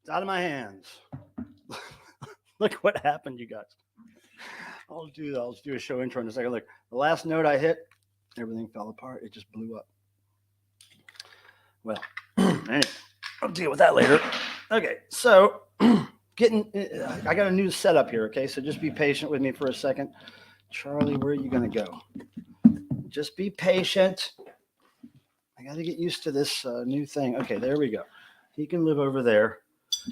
It's out of my hands. Look what happened, you guys. I'll do a show intro in a second. Look, the last note I hit, everything fell apart. It just blew up. Well, anyway, I'll deal with that later. Okay, so I got a new setup here. Okay, so just be patient with me for a second. Charlie, where are you gonna go? Just be patient. I got to get used to this new thing. Okay, there we go. He can live over there.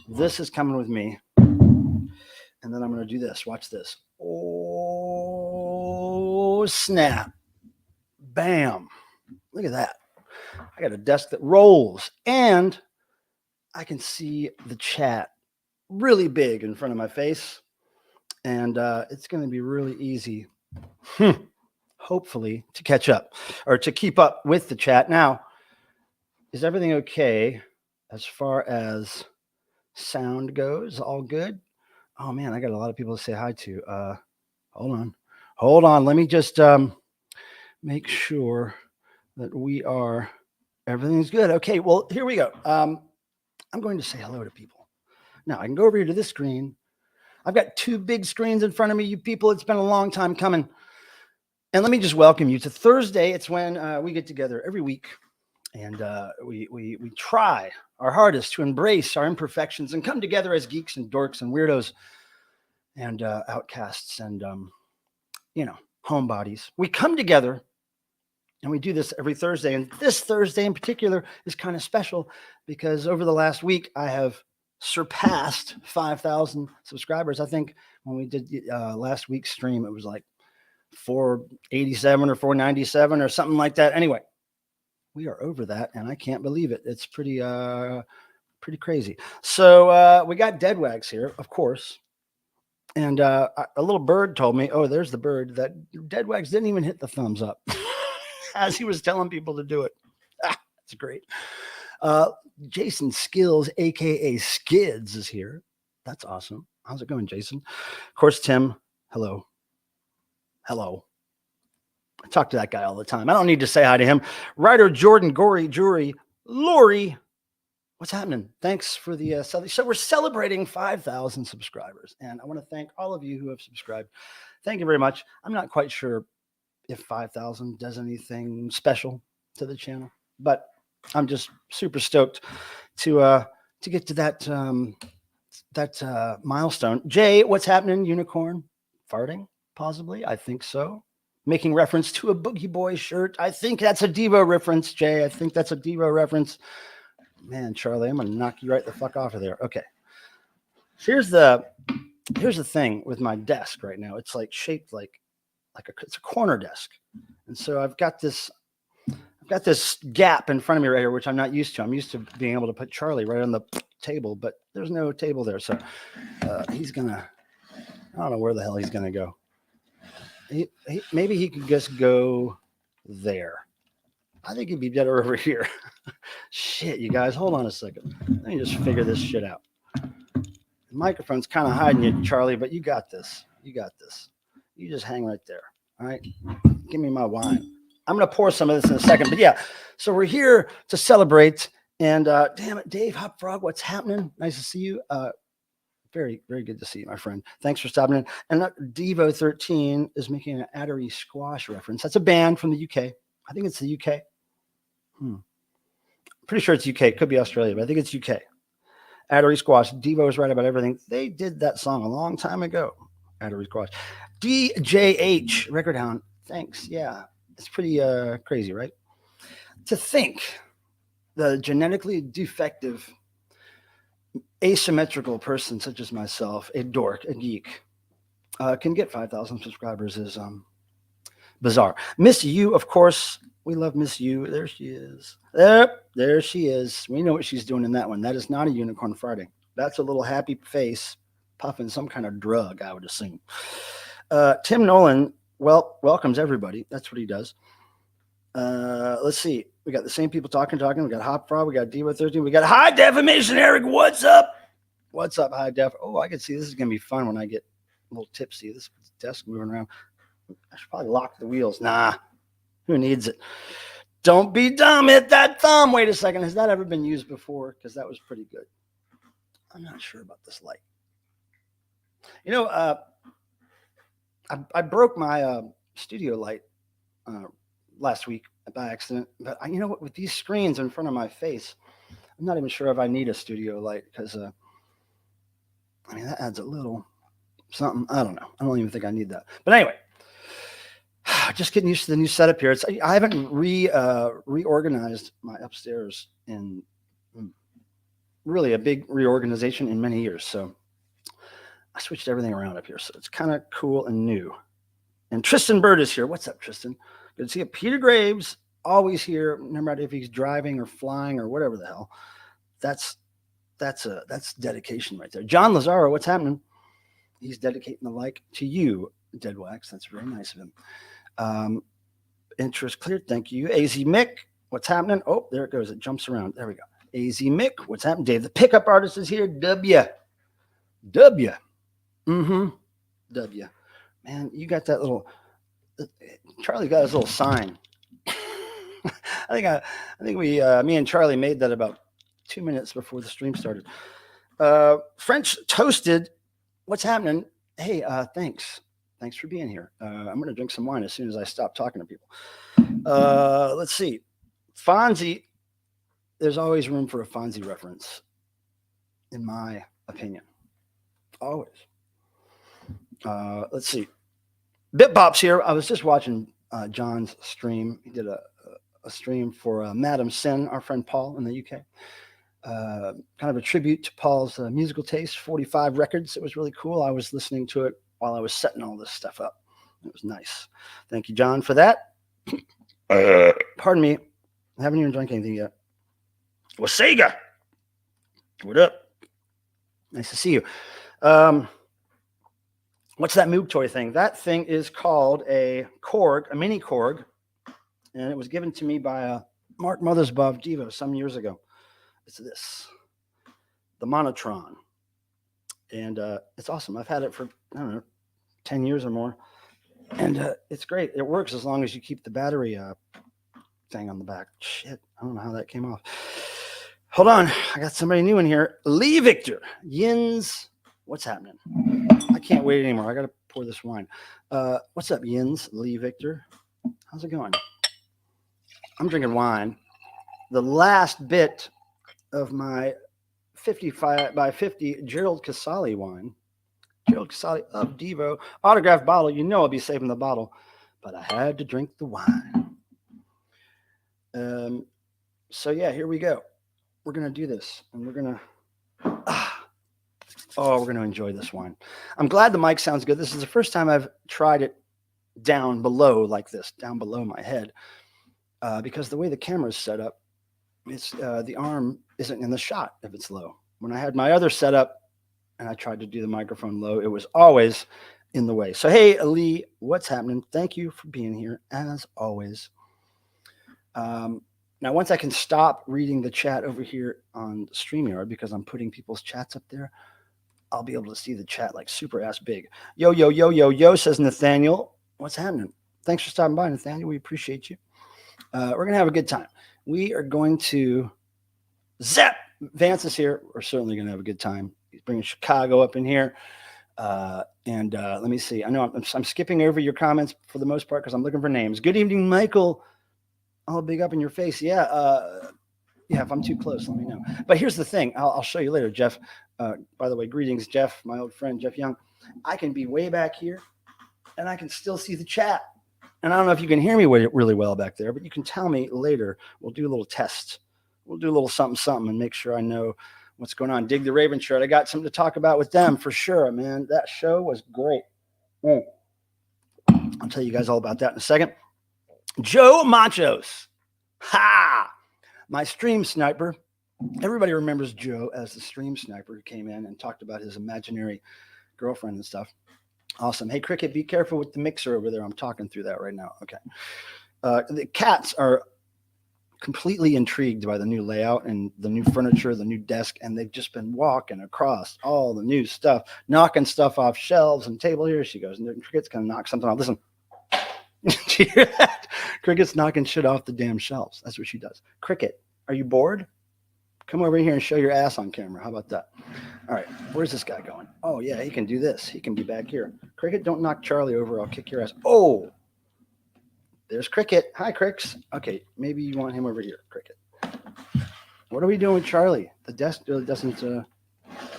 This is coming with me. And then I'm going to do this. Watch this. Oh, snap. Bam. Look at that. I got a desk that rolls. And I can see the chat really big in front of my face. And it's going to be really easy, hopefully, to catch up or to keep up with the chat. Now, is everything okay as far as sound goes? All good? Oh man, I got a lot of people to say hi to. Hold on. Let me just make sure that everything's good. Okay, well, here we go. I'm going to say hello to people. Now I can go over here to this screen. I've got two big screens in front of me, you people. It's been a long time coming. And let me just welcome you to Thursday. It's when we get together every week. And we try our hardest to embrace our imperfections and come together as geeks and dorks and weirdos and outcasts and, homebodies. We come together and we do this every Thursday. And this Thursday in particular is kind of special because over the last week, I have surpassed 5,000 subscribers. I think when we did last week's stream, it was like 487 or 497 or something like that. Anyway. We are over that, and I can't believe it. It's pretty crazy. So we got Deadwags here, of course. And a little bird told me, oh, there's the bird, that Deadwags didn't even hit the thumbs up as he was telling people to do it. That's great. Jason Skills, a.k.a. Skids, is here. That's awesome. How's it going, Jason? Of course, Tim. Hello. I talk to that guy all the time. I don't need to say hi to him. Writer Jordan, Gory, Jury, Lori. What's happening? Thanks for the so we're celebrating 5,000 subscribers. And I want to thank all of you who have subscribed. Thank you very much. I'm not quite sure if 5,000 does anything special to the channel, but I'm just super stoked to get to that milestone. Jay, what's happening? Unicorn farting, possibly? I think so. Making reference to a Boogie Boy shirt. I think that's a Devo reference, Jay. I think that's a Devo reference. Man, Charlie, I'm going to knock you right the fuck off of there. Okay. Here's the thing with my desk right now. It's like shaped like it's a corner desk. And so I've got this gap in front of me right here, which I'm not used to. I'm used to being able to put Charlie right on the table, but there's no table there. So he's going to, I don't know where the hell he's going to go. Maybe he could just go there. I think he'd be better over here. Shit, you guys, hold on a second. Let me just figure this shit out. The microphone's kind of hiding you, Charlie, but you got this. You got this. You just hang right there. All right? Give me my wine. I'm going to pour some of this in a second. But yeah, so we're here to celebrate. And damn it, Dave Hop Frog, what's happening? Nice to see you. Very, very good to see you, my friend. Thanks for stopping in. And Devo13 is making an Addery Squash reference. That's a band from the UK. I think it's the UK. Pretty sure it's UK. It could be Australia, but I think it's UK. Addery Squash. Devo is right about everything. They did that song a long time ago. Addery Squash. DJH, Record Hound. Thanks. Yeah, it's pretty crazy, right? To think the genetically defective, asymmetrical person such as myself, a dork, a geek, can get 5,000 subscribers is bizarre. Miss You, of course. We love Miss You. There she is. There she is. We know what she's doing in that one. That is not a Unicorn Friday. That's a little happy face puffing some kind of drug, I would assume. Tim Nolan, welcomes everybody. That's what he does. Let's see. We got the same people talking. We got Hop Frog. We got Devo13. We got High Definition Eric. What's up? What's up, High Def? Oh, I can see this is going to be fun when I get a little tipsy. This desk moving around. I should probably lock the wheels. Nah. Who needs it? Don't be dumb. Hit that thumb. Wait a second. Has that ever been used before? Because that was pretty good. I'm not sure about this light. You know, I broke my studio light last week by accident. But you know what? With these screens in front of my face, I'm not even sure if I need a studio light because, I mean, that adds a little something. I don't know. I don't even think I need that. But anyway. Just getting used to the new setup here. I haven't reorganized my upstairs in really a big reorganization in many years. So I switched everything around up here. So it's kind of cool and new. And Tristan Bird is here. What's up, Tristan? Good to see you. Peter Graves, always here. No matter if he's driving or flying or whatever the hell. That's dedication right there. John Lazaro, what's happening? He's dedicating the like to you, Dead Wax. That's very nice of him. Interest cleared. Thank you. AZ Mick, what's happening? Oh, there it goes. It jumps around. There we go. AZ Mick, what's happening? Dave, the pickup artist is here. W. W. Man, you got that little. Charlie got his little sign. I think we, me and Charlie made that about 2 minutes before the stream started. French Toasted, what's happening? Hey, thanks. Thanks for being here. I'm going to drink some wine as soon as I stop talking to people. Let's see. Fonzie, there's always room for a Fonzie reference, in my opinion. Always. Let's see. Bitbop's here. I was just watching John's stream. He did a stream for Madam Sin, our friend Paul in the UK. Kind of a tribute to Paul's musical taste, 45 records. It was really cool. I was listening to it while I was setting all this stuff up. It was nice. Thank you, John, for that. Pardon me. I haven't even drank anything yet. Well, Sega. What up? Nice to see you. What's that Moog toy thing? That thing is called a Korg, a mini Korg, and it was given to me by Mark Mothersbaugh of Devo some years ago. It's this, the Monotron. And it's awesome. I've had it for, I don't know, 10 years or more. And it's great. It works as long as you keep the battery thing on the back. Shit, I don't know how that came off. Hold on. I got somebody new in here. Lee Victor. Yins. What's happening? I can't wait anymore. I got to pour this wine. What's up, Yins? Lee Victor. How's it going? I'm drinking wine. The last bit of my 55 by 50 Gerald Casale wine. Gerald Casale of Devo. Autographed bottle. You know I'll be saving the bottle. But I had to drink the wine. So yeah, here we go. We're going to do this. And we're going to enjoy this wine. I'm glad the mic sounds good. This is the first time I've tried it down below like this, down below my head. Because the way the camera is set up, it's the arm isn't in the shot if it's low. when I had my other setup and I tried to do the microphone low, it was always in the way. So, hey, Ali, what's happening? Thank you for being here, as always. Now, once I can stop reading the chat over here on StreamYard because I'm putting people's chats up there, I'll be able to see the chat like super ass big. Yo, yo, yo, yo, yo, says Nathaniel. What's happening? Thanks for stopping by, Nathaniel. We appreciate you. We're going to have a good time. We are going to zap. Vance is here. We're certainly going to have a good time. He's bringing Chicago up in here. Let me see. I know I'm skipping over your comments for the most part because I'm looking for names. Good evening, Michael. Oh, big up in your face. Yeah. If I'm too close, let me know. But here's the thing. I'll show you later, Jeff. By the way, greetings, Jeff, my old friend, Jeff Young. I can be way back here, and I can still see the chat. And I don't know if you can hear me really well back there, but you can tell me later. We'll do a little test. We'll do a little something and make sure I know what's going on. Dig the Raven shirt. I got something to talk about with them for sure, man. That show was great. I'll tell you guys all about that in a second. Joe Machos. Ha! My stream sniper. Everybody remembers Joe as the stream sniper who came in and talked about his imaginary girlfriend and stuff. Awesome. Hey, Cricket, be careful with the mixer over there. I'm talking through that right now. Okay. The cats are completely intrigued by the new layout and the new furniture, the new desk, and they've just been walking across all the new stuff, knocking stuff off shelves and table. Here she goes. And Cricket's going to knock something off. Listen. Did you hear that? Cricket's knocking shit off the damn shelves. That's what she does. Cricket, are you bored? Come over here and show your ass on camera. How about that? All right. Where's this guy going? Oh, yeah, he can do this. He can be back here. Cricket, don't knock Charlie over. I'll kick your ass. Oh, there's Cricket. Hi, Cricks. Okay, maybe you want him over here, Cricket. What are we doing with Charlie? The desk really doesn't...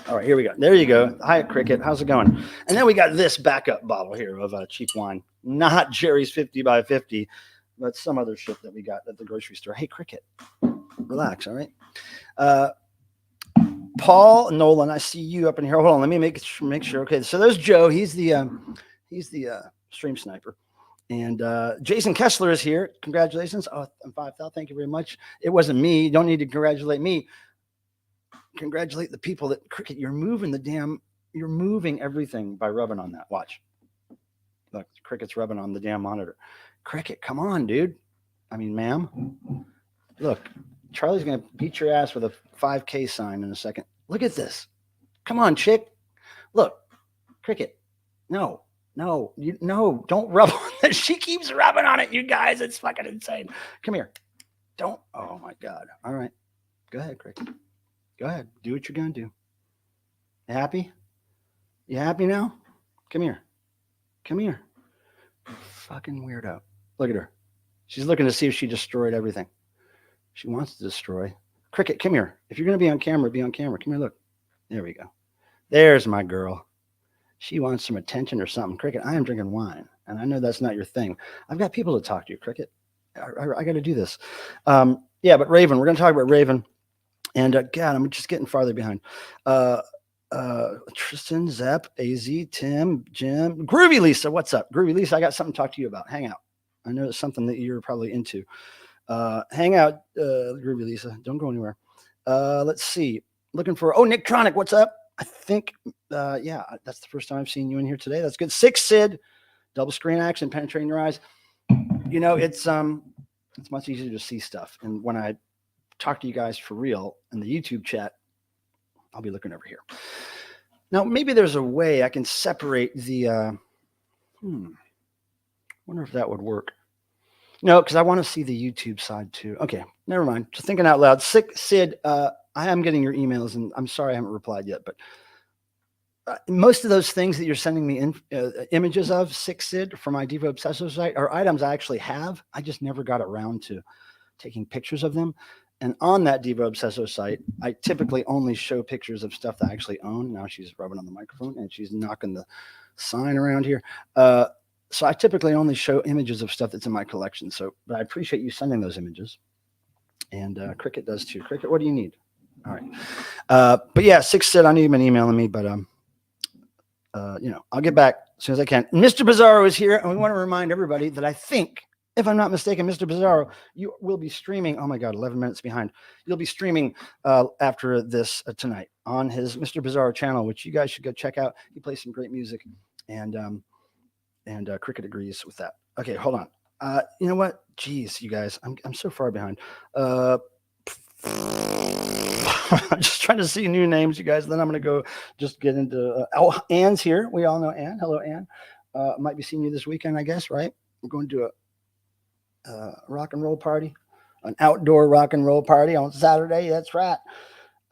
All right, here we go. There you go. Hi, Cricket. How's it going? And then we got this backup bottle here of cheap wine. Not Jerry's 50 by 50, but some other shit that we got at the grocery store. Hey, Cricket, relax, all right? Paul Nolan, I see you up in here. Hold on, let me make sure. Okay, so there's Joe. He's the stream sniper. And Jason Kessler is here. Congratulations. Oh, I'm 5,000. Thank you very much. It wasn't me. You don't need to congratulate me. Congratulate the people that Cricket, you're moving everything by rubbing on that. Watch. Look, Cricket's rubbing on the damn monitor. Cricket, come on, dude. I mean, ma'am. Look, Charlie's going to beat your ass with a 5K sign in a second. Look at this. Come on, chick. Look, Cricket. No, don't rub on it. She keeps rubbing on it, you guys. It's fucking insane. Come here. Don't. Oh, my God. All right. Go ahead, Cricket. Go ahead. Do what you're going to do. You happy? You happy now? Come here. Come here. Fucking weirdo. Look at her. She's looking to see if she destroyed everything. She wants to destroy. Cricket, come here. If you're going to be on camera, be on camera. Come here, look. There we go. There's my girl. She wants some attention or something. Cricket, I am drinking wine, and I know that's not your thing. I've got people to talk to, Cricket. I got to do this. Yeah, but Raven, we're going to talk about Raven. And God, I'm just getting farther behind. Tristan, Zep, AZ, Tim, Jim, Groovy Lisa. What's up? Groovy Lisa, I got something to talk to you about. Hang out. I know it's something that you're probably into. Hang out, Groovy Lisa. Don't go anywhere. Let's see. Looking for, Nick Tronic, what's up? I think, yeah, that's the first time I've seen you in here today. That's good. 6 Sid, double screen action, penetrating your eyes. You know, it's much easier to see stuff. And when I talk to you guys for real in the YouTube chat, I'll be looking over here. Now, maybe there's a way I can separate the, wonder if that would work. No, because I want to see the YouTube side too. Okay, never mind. Just thinking out loud. Sid, I am getting your emails, and I'm sorry I haven't replied yet, but most of those things that you're sending me images of, Sid, for my Devo Obsessive site are items I actually have. I just never got around to taking pictures of them. And on that Devo Obsessive site, I typically only show pictures of stuff that I actually own. Now she's rubbing on the microphone, and she's knocking the sign around here. So I typically only show images of stuff that's in my collection. But I appreciate you sending those images. And Cricket does too. Cricket, what do you need? All right. But yeah, 6 Sid, I know you've been emailing me, but I'll get back as soon as I can. Mr. Bizarro is here, and we want to remind everybody that I think if I'm not mistaken, Mr. Bizarro, you will be streaming. Oh my God, 11 minutes behind. You'll be streaming after this tonight on his Mr. Bizarro channel, which you guys should go check out. He plays some great music, and Cricket agrees with that. Okay, hold on. You know what? Jeez, you guys, I'm so far behind. I'm just trying to see new names, you guys. Then I'm going to go just get into. Anne's here. We all know Anne. Hello, Anne. Might be seeing you this weekend, I guess, right? We're going to a rock and roll party, an outdoor rock and roll party on Saturday. That's right.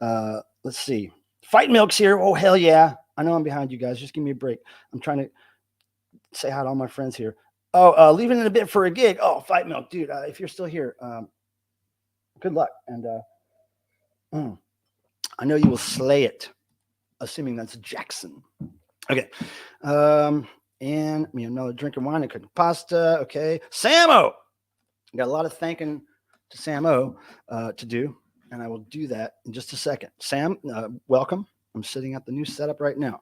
Let's see. Fight Milk's here. Oh, hell yeah. I know I'm behind you guys. Just give me a break. I'm trying to say hi to all my friends here. Oh, leaving it a bit for a gig. Oh, Fight Milk, dude. If you're still here, good luck. And I know you will slay it, assuming that's Jackson. Okay. And me another drink of wine and cooking pasta. Okay. Samo. Got a lot of thanking to Samo to do, and I will do that in just a second. Sam, welcome. I'm sitting at the new setup right now.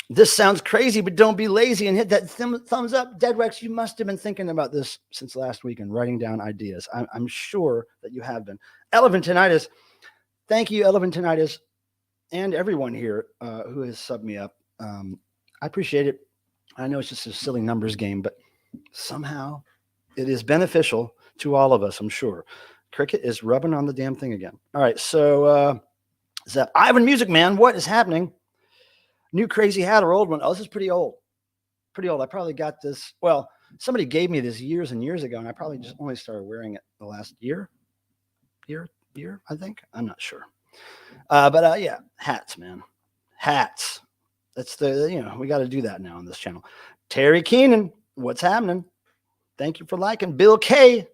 This sounds crazy, but don't be lazy and hit that thumbs up. Deadrex, you must have been thinking about this since last week and writing down ideas. I'm sure that you have been. Elephantitis, thank you, Elephantitis, and everyone here who has subbed me up. I appreciate it. I know it's just a silly numbers game, but somehow it is beneficial to all of us, I'm sure. Cricket is rubbing on the damn thing again. All right, so is that Ivan Music Man? What is happening? New crazy hat or old one? Oh, this is pretty old. Pretty old. I probably got this. Well, somebody gave me this years and years ago, and I probably just only started wearing it the last year, I think. I'm not sure. But yeah, hats, man. Hats. That's we got to do that now on this channel. Terry Keenan, what's happening? Thank you for liking. Bill K.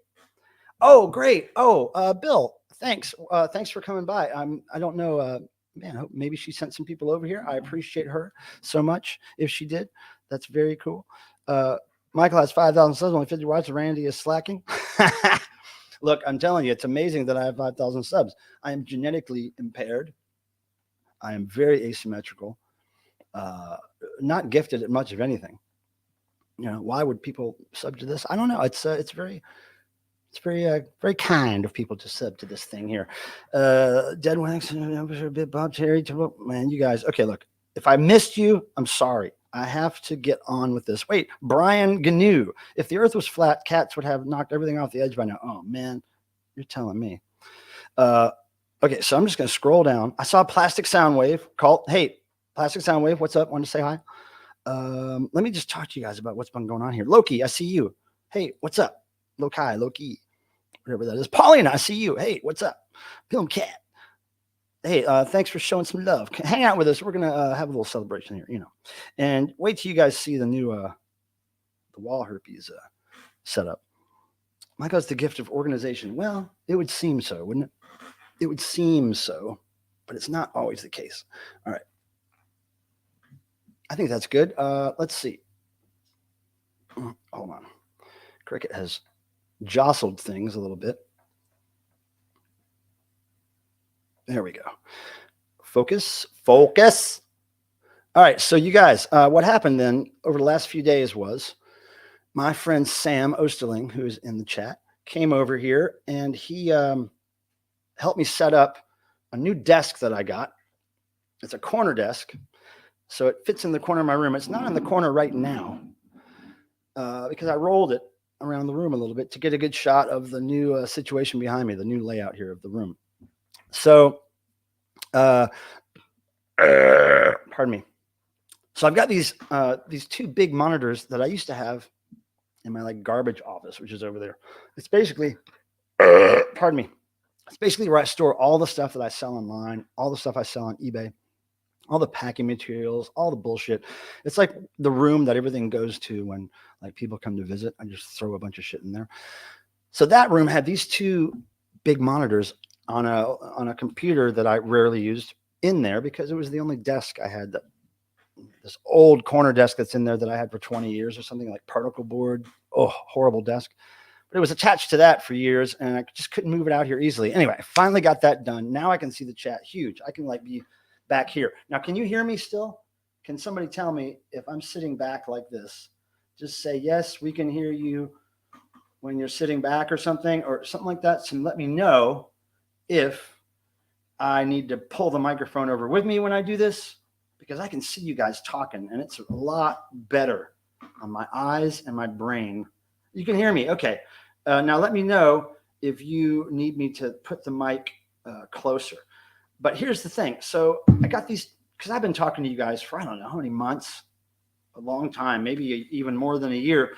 Oh, great. Oh, Bill, thanks. Thanks for coming by. I don't know. Man, maybe she sent some people over here. I appreciate her so much. If she did, that's very cool. Michael has 5,000 subs, only 50 watts. Randy is slacking. Look, I'm telling you, it's amazing that I have 5,000 subs. I am genetically impaired. I am very asymmetrical. Not gifted at much of anything. Why would people sub to this? I don't know. It's very kind of people to sub to this thing here. Dead Wax, a bit Bob Terry, man, you guys. Okay, look, if I missed you, I'm sorry. I have to get on with this. Wait, Brian Gnu. If the earth was flat, cats would have knocked everything off the edge by now. Oh, man, you're telling me. Okay, so I'm just going to scroll down. I saw Plastic Soundwave called. Hey, Plastic Soundwave, what's up? Want to say hi? Let me just talk to you guys about what's been going on here. Loki, I see you. Hey, what's up? Loki, whatever that is. Paulina, I see you. Hey, what's up? Film Cat. Hey, thanks for showing some love. Hang out with us. We're gonna have a little celebration here, and wait till you guys see the new the wall herpes setup. Michael's the gift of organization. Well, it would seem so, wouldn't it? It would seem so, but it's not always the case. All right. I think that's good. Let's see. Hold on. Cricket has jostled things a little bit. There we go. Focus. All right. So you guys, what happened then over the last few days was my friend Sam Osterling, who's in the chat, came over here and he helped me set up a new desk that I got. It's a corner desk. So it fits in the corner of my room. It's not in the corner right now because I rolled it around the room a little bit to get a good shot of the new situation behind me, the new layout here of the room. So, pardon me. So I've got these two big monitors that I used to have in my garbage office, which is over there. It's basically, pardon me. It's basically where I store all the stuff that I sell online, all the stuff I sell on eBay, all the packing materials, all the bullshit. It's like the room that everything goes to when people come to visit. I just throw a bunch of shit in there. So that room had these two big monitors on a computer that I rarely used in there because it was the only desk I had, this old corner desk that's in there that I had for 20 years or something, like particle board. Oh, horrible desk. But it was attached to that for years and I just couldn't move it out here easily. Anyway, I finally got that done. Now I can see the chat huge. I can be back here. Now, can you hear me still? Can somebody tell me if I'm sitting back like this? just say, yes, we can hear you when you're sitting back or something like that. So let me know if I need to pull the microphone over with me when I do this, because I can see you guys talking and it's a lot better on my eyes and my brain. You can hear me. Okay. Now let me know if you need me to put the mic closer. But here's the thing. So I got these, because I've been talking to you guys for I don't know how many months, a long time, maybe even more than a year,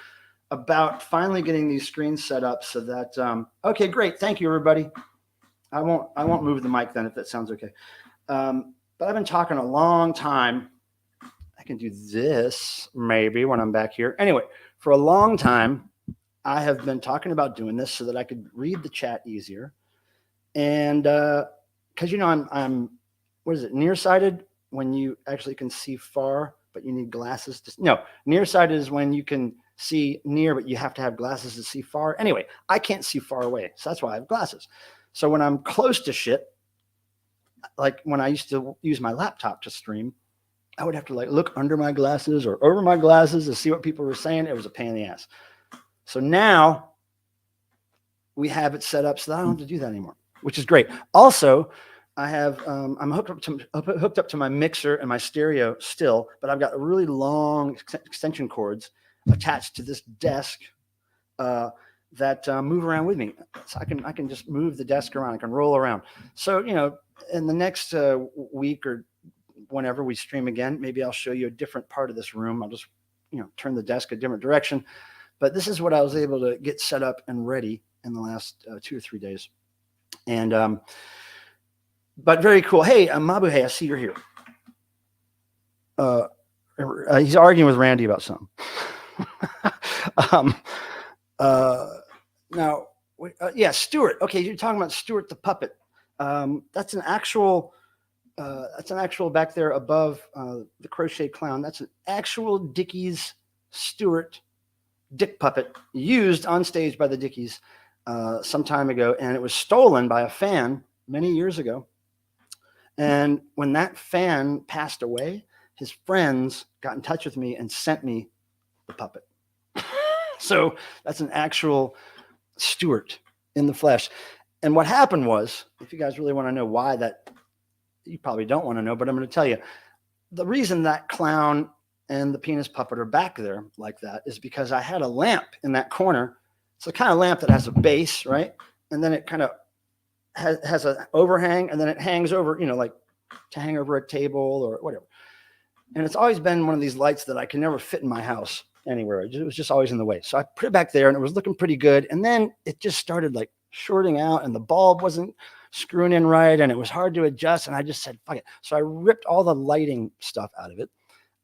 about finally getting these screens set up so that, okay, great. Thank you, everybody. I won't move the mic then if that sounds okay. But I've been talking a long time. I can do this maybe when I'm back here. Anyway, for a long time, I have been talking about doing this so that I could read the chat easier. And because I'm what is it, nearsighted, when you actually can see far, but you need glasses to no, nearsighted is when you can see near, but you have to have glasses to see far. Anyway, I can't see far away, so that's why I have glasses. So when I'm close to shit, like when I used to use my laptop to stream, I would have to like look under my glasses or over my glasses to see what people were saying. It was a pain in the ass. So now we have it set up so that I don't have to do that anymore, which is great. Also, I have I'm hooked up to my mixer and my stereo still, but I've got really long extension cords attached to this desk that move around with me. So I can just move the desk around. I can roll around. So in the next week or whenever we stream again, maybe I'll show you a different part of this room. I'll just turn the desk a different direction. But this is what I was able to get set up and ready in the last 2 or 3 days. And but very cool. Hey, Mabuhay, I see you're here. He's arguing with Randy about something. Now, yeah, Stuart. Okay, you're talking about Stuart the puppet. That's an actual back there above the crochet clown. That's an actual Dickies Stuart Dick puppet used on stage by the Dickies some time ago, and it was stolen by a fan many years ago. And when that fan passed away, his friends got in touch with me and sent me the puppet. So that's an actual Stuart in the flesh. And what happened was, if you guys really want to know why that, you probably don't want to know, but I'm going to tell you. The reason that clown and the penis puppet are back there like that is because I had a lamp in that corner. It's the kind of lamp that has a base, right? And then it kind of has an overhang, and then it hangs over, like to hang over a table or whatever. And it's always been one of these lights that I can never fit in my house anywhere. It was just always in the way. So I put it back there, and it was looking pretty good. And then it just started like shorting out, and the bulb wasn't screwing in right, and it was hard to adjust. And I just said, fuck it. So I ripped all the lighting stuff out of it,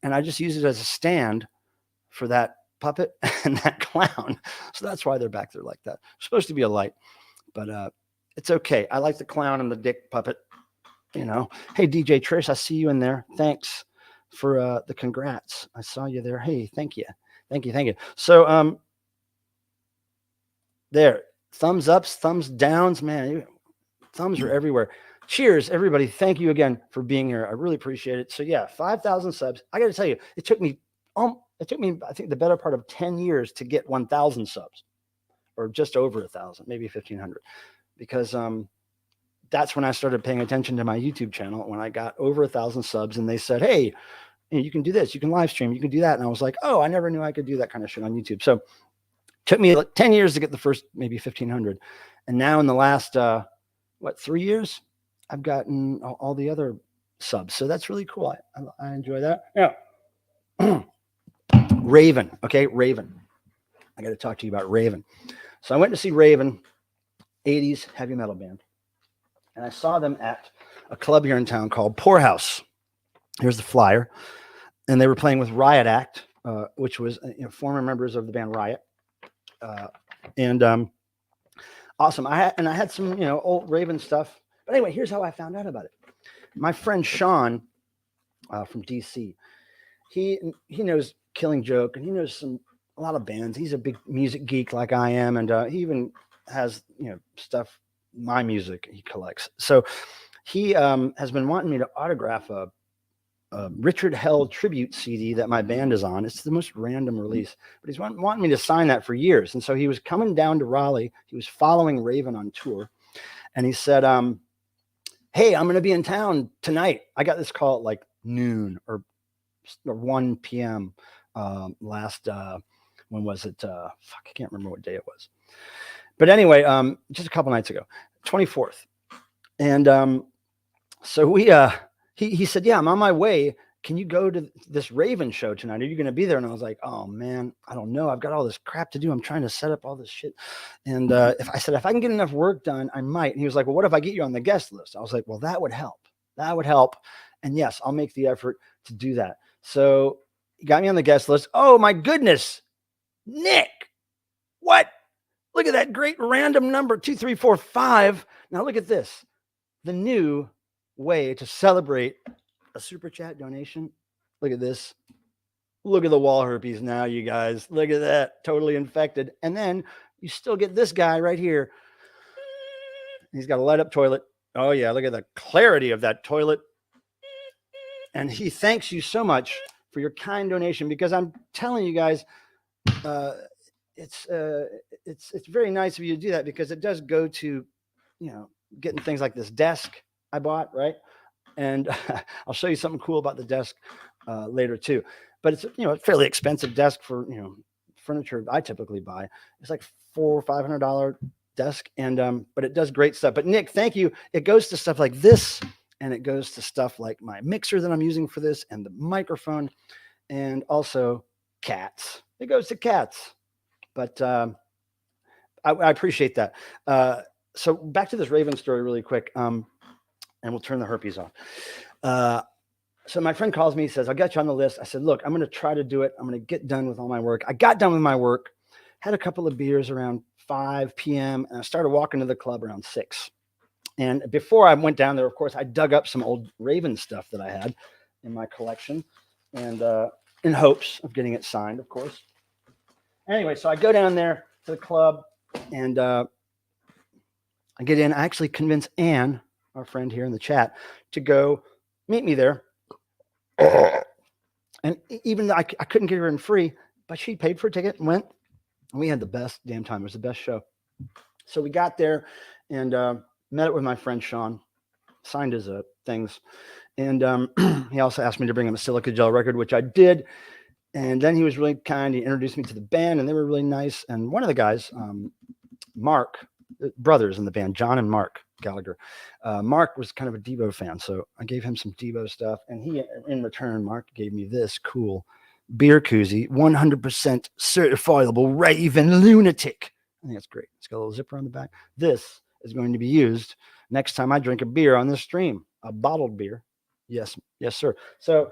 and I just used it as a stand for that puppet and that clown. So that's why they're back there like that. It's supposed to be a light, but it's okay. I like the clown and the dick puppet. Hey, DJ Trish, I see you in there. Thanks for the congrats. I saw you there. Hey, thank you. So there, thumbs ups, thumbs downs, man. Thumbs are everywhere. Cheers, everybody. Thank you again for being here. I really appreciate it. So yeah, 5,000 subs. I got to tell you, it took me, I think, the better part of 10 years to get 1,000 subs, or just over 1,000, maybe 1,500, because that's when I started paying attention to my YouTube channel, when I got over 1,000 subs, and they said, hey, you can do this, you can live stream, you can do that. And I was like, oh, I never knew I could do that kind of shit on YouTube. So it took me like 10 years to get the first maybe 1,500. And now in the last, 3 years, I've gotten all the other subs. So that's really cool. I enjoy that. Yeah. Raven. Okay. Raven. I got to talk to you about Raven. So I went to see Raven, 80s heavy metal band. And I saw them at a club here in town called Poorhouse. Here's the flyer. And they were playing with Riot Act, which was former members of the band Riot. Awesome. I had some, old Raven stuff. But anyway, here's how I found out about it. My friend Sean from DC, he knows Killing Joke, and he knows a lot of bands. He's a big music geek like I am, and he even has stuff, my music he collects. So he has been wanting me to autograph a Richard Hell tribute CD that my band is on. It's the most random release, but he's wanting me to sign that for years. And so he was coming down to Raleigh. He was following Raven on tour, and he said, "Hey, I'm going to be in town tonight." I got this call at like noon or 1 p.m. Last when was it? I can't remember what day it was. But anyway, just a couple nights ago, 24th, and so he said, "Yeah, I'm on my way. Can you go to this Raven show tonight? Are you going to be there?" And I was like, "Oh man, I don't know. I've got all this crap to do. I'm trying to set up all this shit." And if I can get enough work done, I might. And he was like, "Well, what if I get you on the guest list?" I was like, "Well, that would help. That would help. And yes, I'll make the effort to do that." So he got me on the guest list. Oh my goodness, Nick, what? Look at that great random number 2345. Now look at this. The new way to celebrate a super chat donation. Look at this. Look at the wall herpes now, you guys. Look at that. Totally infected. And then you still get this guy right here. He's got a light up toilet. Oh yeah, look at the clarity of that toilet. And he thanks you so much for your kind donation, because I'm telling you guys, it's very nice of you to do that, because it does go to, getting things like this desk I bought, right? And I'll show you something cool about the desk later too. But it's a fairly expensive desk for furniture I typically buy. It's like $400 or $500 desk, and but it does great stuff. But Nick, thank you. It goes to stuff like this, and it goes to stuff like my mixer that I'm using for this, and the microphone, and also cats. It goes to cats. But I appreciate that. So back to this Raven story really quick. And we'll turn the herpes off. So my friend calls me, says, "I'll get you on the list." I said, "Look, I'm going to try to do it. I'm going to get done with all my work." I got done with my work, had a couple of beers around 5 p.m., and I started walking to the club around 6. And before I went down there, of course, I dug up some old Raven stuff that I had in my collection, and in hopes of getting it signed, of course. Anyway, so I go down there to the club, and I get in. I actually convince Anne, our friend here in the chat, to go meet me there. And even though I couldn't get her in free, but she paid for a ticket and went. And we had the best damn time. It was the best show. So we got there and met up with my friend Sean, signed his things. And he also asked me to bring him a Silica Gel record, which I did. And then he was really kind. He introduced me to the band, and they were really nice. And one of the guys, Mark, brothers in the band, John and Mark Gallagher. Mark was kind of a Devo fan, so I gave him some Devo stuff, and he, in return, Mark gave me this cool beer koozie, 100% certifiable Raven Lunatic. I think that's great. It's got a little zipper on the back. This is going to be used next time I drink a beer on this stream, a bottled beer. Yes, sir. So,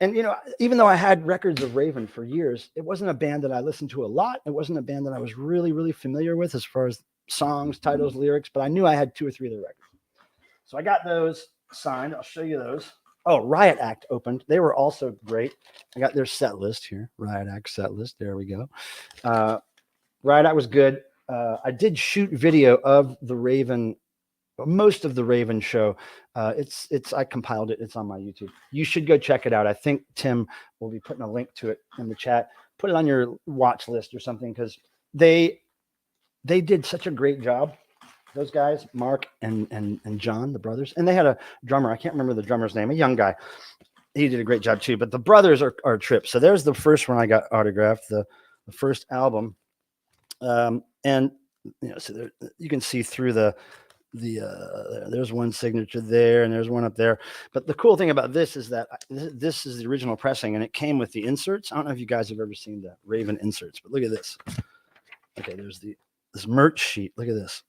and even though I had records of Raven for years, it wasn't a band that I listened to a lot. It wasn't a band that I was really, really familiar with as far as songs, titles, lyrics, but I knew I had 2 or 3 of their records. So I got those signed. I'll show you those. Oh, Riot Act opened. They were also great. I got their set list here. Riot Act set list. There we go. Riot Act was good. I did shoot video of the Raven, most of the Raven show. I compiled it. It's on my YouTube. You should go check it out. I think Tim will be putting a link to it in the chat. Put it on your watch list or something, because they did such a great job. Those guys, Mark and John, the brothers, and they had a drummer. I can't remember the drummer's name, a young guy. He did a great job too, but the brothers are a trip. So there's the first one I got autographed, the first album. And so there, you can see through there's one signature there, and there's one up there. But the cool thing about this is that this is the original pressing, and it came with the inserts. I don't know if you guys have ever seen the Raven inserts, but look at this. Okay, there's this merch sheet. Look at this.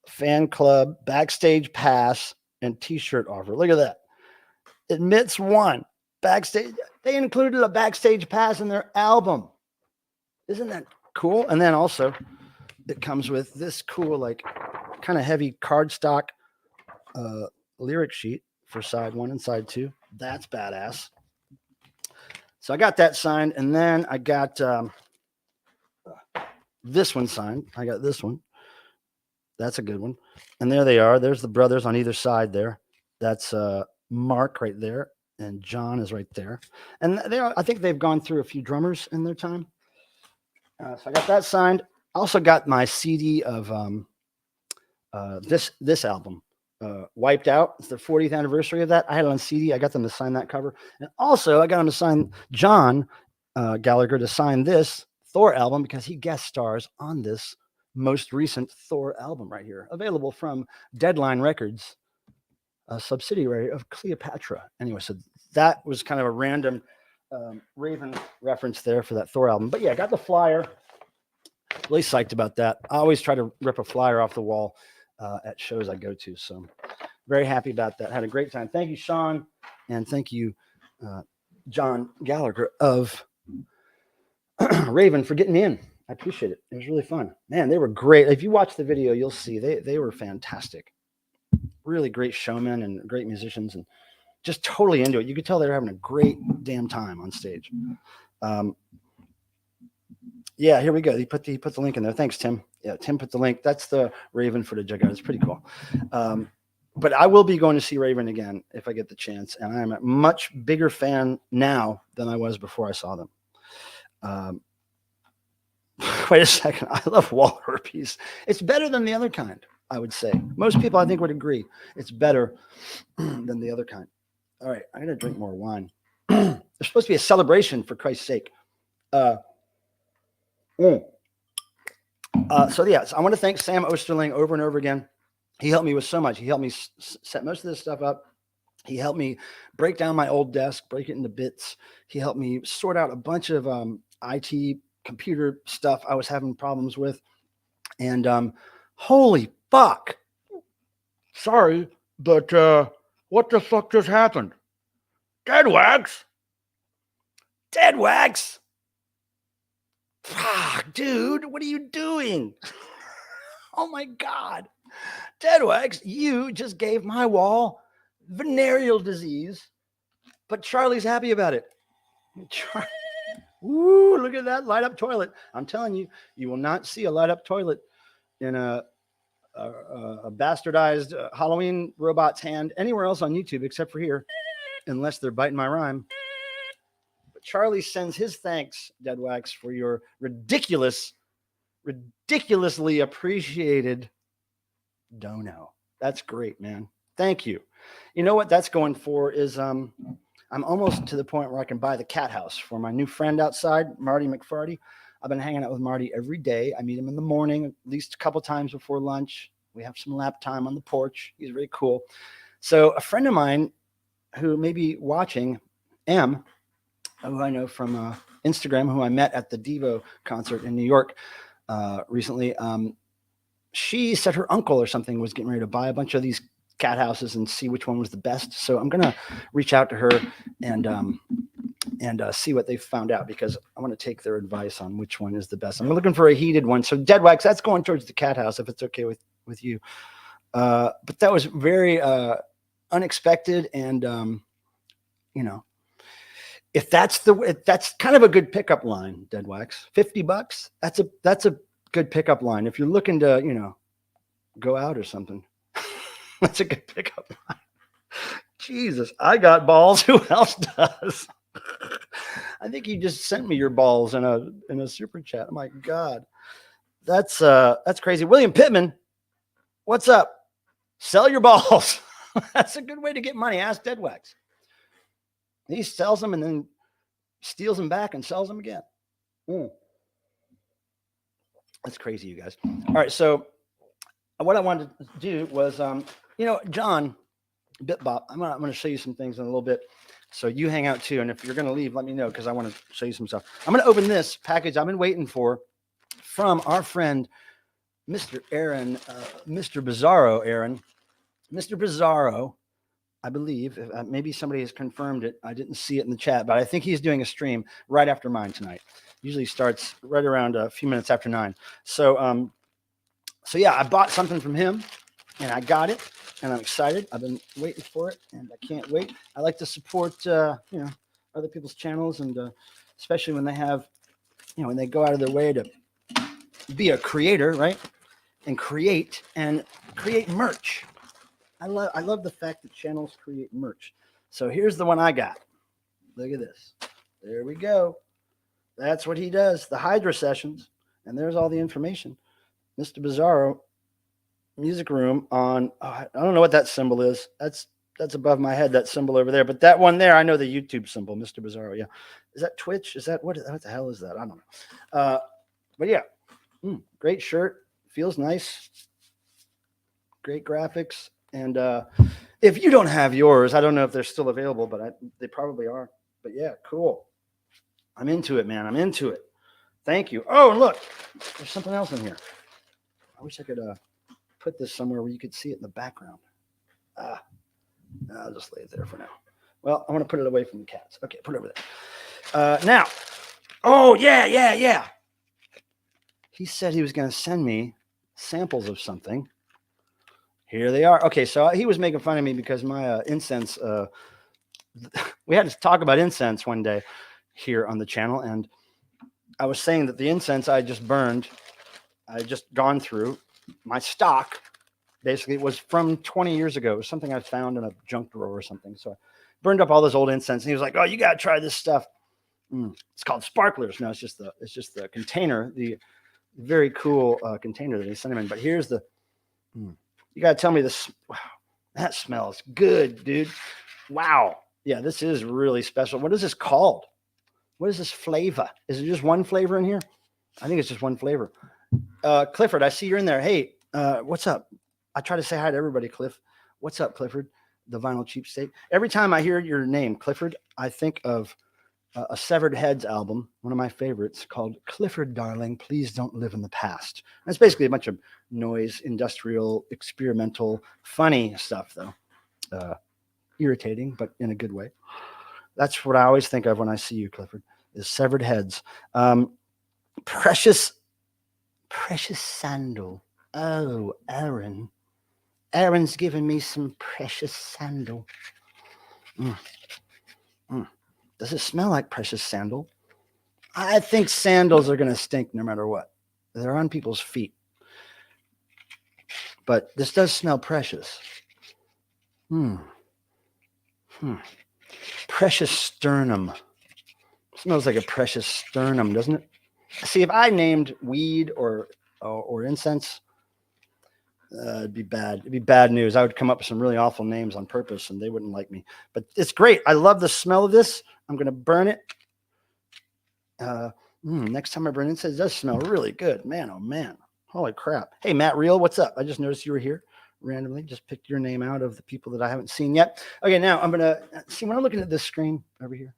Fan club, backstage pass, and t-shirt offer. Look at that. Admits one. Backstage. They included a backstage pass in their album. Isn't that cool? And then also it comes with this cool, like, kind of heavy cardstock lyric sheet for side 1 and side 2. That's badass. So I got that signed, and then I got this one signed. I got this one. That's a good one. And there they are. There's the brothers on either side there. That's Mark right there. and John is right there. And I think they've gone through a few drummers in their time. So I got that signed. I also got my CD of this album, Wiped Out. It's the 40th anniversary of that. I had it on CD. I got them to sign that cover. And also I got them to sign John Gallagher to sign this Thor album because he guest stars on this most recent Thor album right here, available from Deadline Records, a subsidiary of Cleopatra. Anyway, so that was kind of a random Raven reference there for that Thor album. But yeah, I got the flyer. Really psyched about that. I always try to rip a flyer off the wall at shows I go to. So very happy about that. Had a great time. Thank you, Sean. And thank you, John Gallagher of Raven, for getting me in. I appreciate it. It was really fun. Man, they were great. If you watch the video, you'll see they were fantastic. Really great showmen and great musicians and just totally into it. You could tell they were having a great damn time on stage. Yeah, here we go. He put the link in there. Thanks, Tim. Yeah, Tim put the link. That's the Raven footage I got. It's pretty cool. But I will be going to see Raven again if I get the chance. And I'm a much bigger fan now than I was before I saw them. Wait a second. I love wall herpes. It's better than the other kind, I would say. Most people, I think, would agree. It's better than the other kind. All right. I'm going to drink more wine. There's supposed to be a celebration, for Christ's sake. So yes, I want to thank Sam Osterling over and over again. He helped me with so much. He helped me set most of this stuff up. He helped me break down my old desk, break it into bits. He helped me sort out a bunch of IT computer stuff I was having problems with. And holy fuck. Sorry, but what the fuck just happened? Dead wax. Fuck, dude, what are you doing? Oh my God. Deadwax, you just gave my wall venereal disease, but Charlie's happy about it. Ooh, look at that light up toilet. I'm telling you, you will not see a light up toilet in a bastardized Halloween robot's hand anywhere else on YouTube except for here, unless they're biting my rhyme. Charlie sends his thanks, Deadwax, for your ridiculously appreciated dono. That's great, man. Thank you. You know what that's going for is I'm almost to the point where I can buy the cat house for my new friend outside, Marty McFarty. I've been hanging out with Marty every day. I meet him in the morning, at least a couple times before lunch. We have some lap time on the porch. He's very cool. So a friend of mine who may be watching, M, who I know from Instagram, who I met at the Devo concert in New York recently. She said her uncle or something was getting ready to buy a bunch of these cat houses and see which one was the best. So I'm going to reach out to her and see what they found out, because I want to take their advice on which one is the best. I'm looking for a heated one. So Deadwax, that's going towards the cat house, if it's okay with you. But that was very unexpected. And, you know, if that's kind of a good pickup line, Deadwax, $50. That's a good pickup line. If you're looking to, you know, go out or something, that's a good pickup line. Jesus, I got balls. Who else does? I think you just sent me your balls in a super chat. Oh my God. That's crazy. William Pittman, what's up? Sell your balls. That's a good way to get money. Ask Deadwax. He sells them and then steals them back and sells them again. That's crazy, you guys. All right, so what I wanted to do was, you know, John Bitbop, I'm gonna show you some things in a little bit. So you hang out too, and if you're gonna leave, let me know, because I want to show you some stuff. I'm gonna open this package I've been waiting for from our friend, Mr. Aaron, Mr. Bizarro Aaron. Mr. Bizarro, I believe, maybe somebody has confirmed it. I didn't see it in the chat, but I think he's doing a stream right after mine tonight. Usually starts right around a few minutes after 9. So yeah, I bought something from him and I got it and I'm excited. I've been waiting for it and I can't wait. I like to support, you know, other people's channels, and especially when they have, you know, when they go out of their way to be a creator, right? And create merch. I love the fact that channels create merch. So here's the one I got. Look at this. There we go. That's what he does. The Hydra sessions. And there's all the information. Mr. Bizarro, music room on, I don't know what that symbol is. That's above my head, that symbol over there. But that one there, I know the YouTube symbol, Mr. Bizarro. Yeah. Is that Twitch? Is that, what the hell is that? I don't know. But yeah, great shirt. Feels nice. Great graphics. And if you don't have yours, I don't know if they're still available, but they probably are. But yeah, cool. I'm into it, man. I'm into it. Thank you. Oh, and look, there's something else in here. I wish I could put this somewhere where you could see it in the background. I'll just lay it there for now. Well, I want to put it away from the cats. Okay, put it over there. Now, oh, yeah. He said he was going to send me samples of something. Here they are. Okay, so he was making fun of me because my incense, we had to talk about incense one day here on the channel, and I was saying that the incense I just burned, I just gone through, my stock basically was from 20 years ago. It was something I found in a junk drawer or something. So I burned up all this old incense, and he was like, "Oh, you got to try this stuff. It's called sparklers." No, it's just the container, the very cool container that he sent him in. But here's the, you got to tell me this. Wow, that smells good, dude. Wow. Yeah, this is really special. What is this called? What is this flavor? Is it just one flavor in here? I think it's just one flavor. Clifford, I see you're in there. Hey, what's up? I try to say hi to everybody, Cliff. What's up, Clifford? The Vinyl Cheapskate. Every time I hear your name, Clifford, I think of a Severed Heads album, one of my favorites, called Clifford, Darling, Please Don't Live in the Past. And it's basically a bunch of noise, industrial, experimental, funny stuff, though. Irritating, but in a good way. That's what I always think of when I see you, Clifford, is Severed Heads. Precious sandal. Oh, Aaron. Aaron's given me some precious sandal. Does it smell like precious sandal? I think sandals are going to stink no matter what. They're on people's feet. But this does smell precious. Precious sternum. Smells like a precious sternum, doesn't it? See, if I named weed or incense, it'd be bad. It'd be bad news. I would come up with some really awful names on purpose, and they wouldn't like me. But it's great. I love the smell of this. I'm going to burn it. Next time I burn incense, it does smell really good. Man, oh man. Holy crap. Hey, Matt Reel, what's up? I just noticed you were here randomly. Just picked your name out of the people that I haven't seen yet. Okay, now I'm going to see when I'm looking at this screen over here.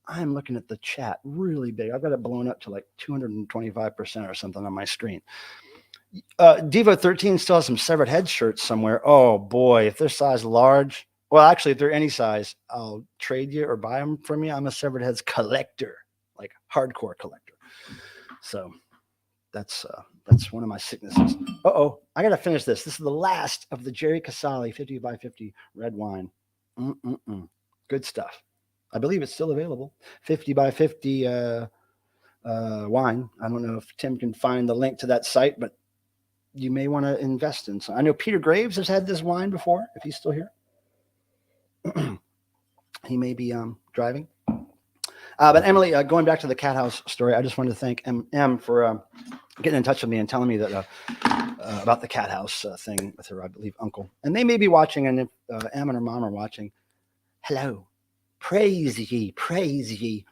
I'm looking at the chat really big. I've got it blown up to like 225% or something on my screen. Devo 13 still has some Severed Head shirts somewhere. Oh boy, if they're size large, well, actually, if they're any size, I'll trade you or buy them from you. I'm a Severed Heads collector, like hardcore collector. So that's one of my sicknesses. I got to finish this. This is the last of the Jerry Casale 50 by 50 red wine. Good stuff. I believe it's still available. 50 by 50 wine. I don't know if Tim can find the link to that site, but you may want to invest in some. I know Peter Graves has had this wine before, if he's still here. He may be driving. But Emily, going back to the cat house story, I just wanted to thank M for getting in touch with me and telling me that about the cat house thing with her, I believe, uncle. And they may be watching, and if Em and her mom are watching, hello. Praise ye, praise ye.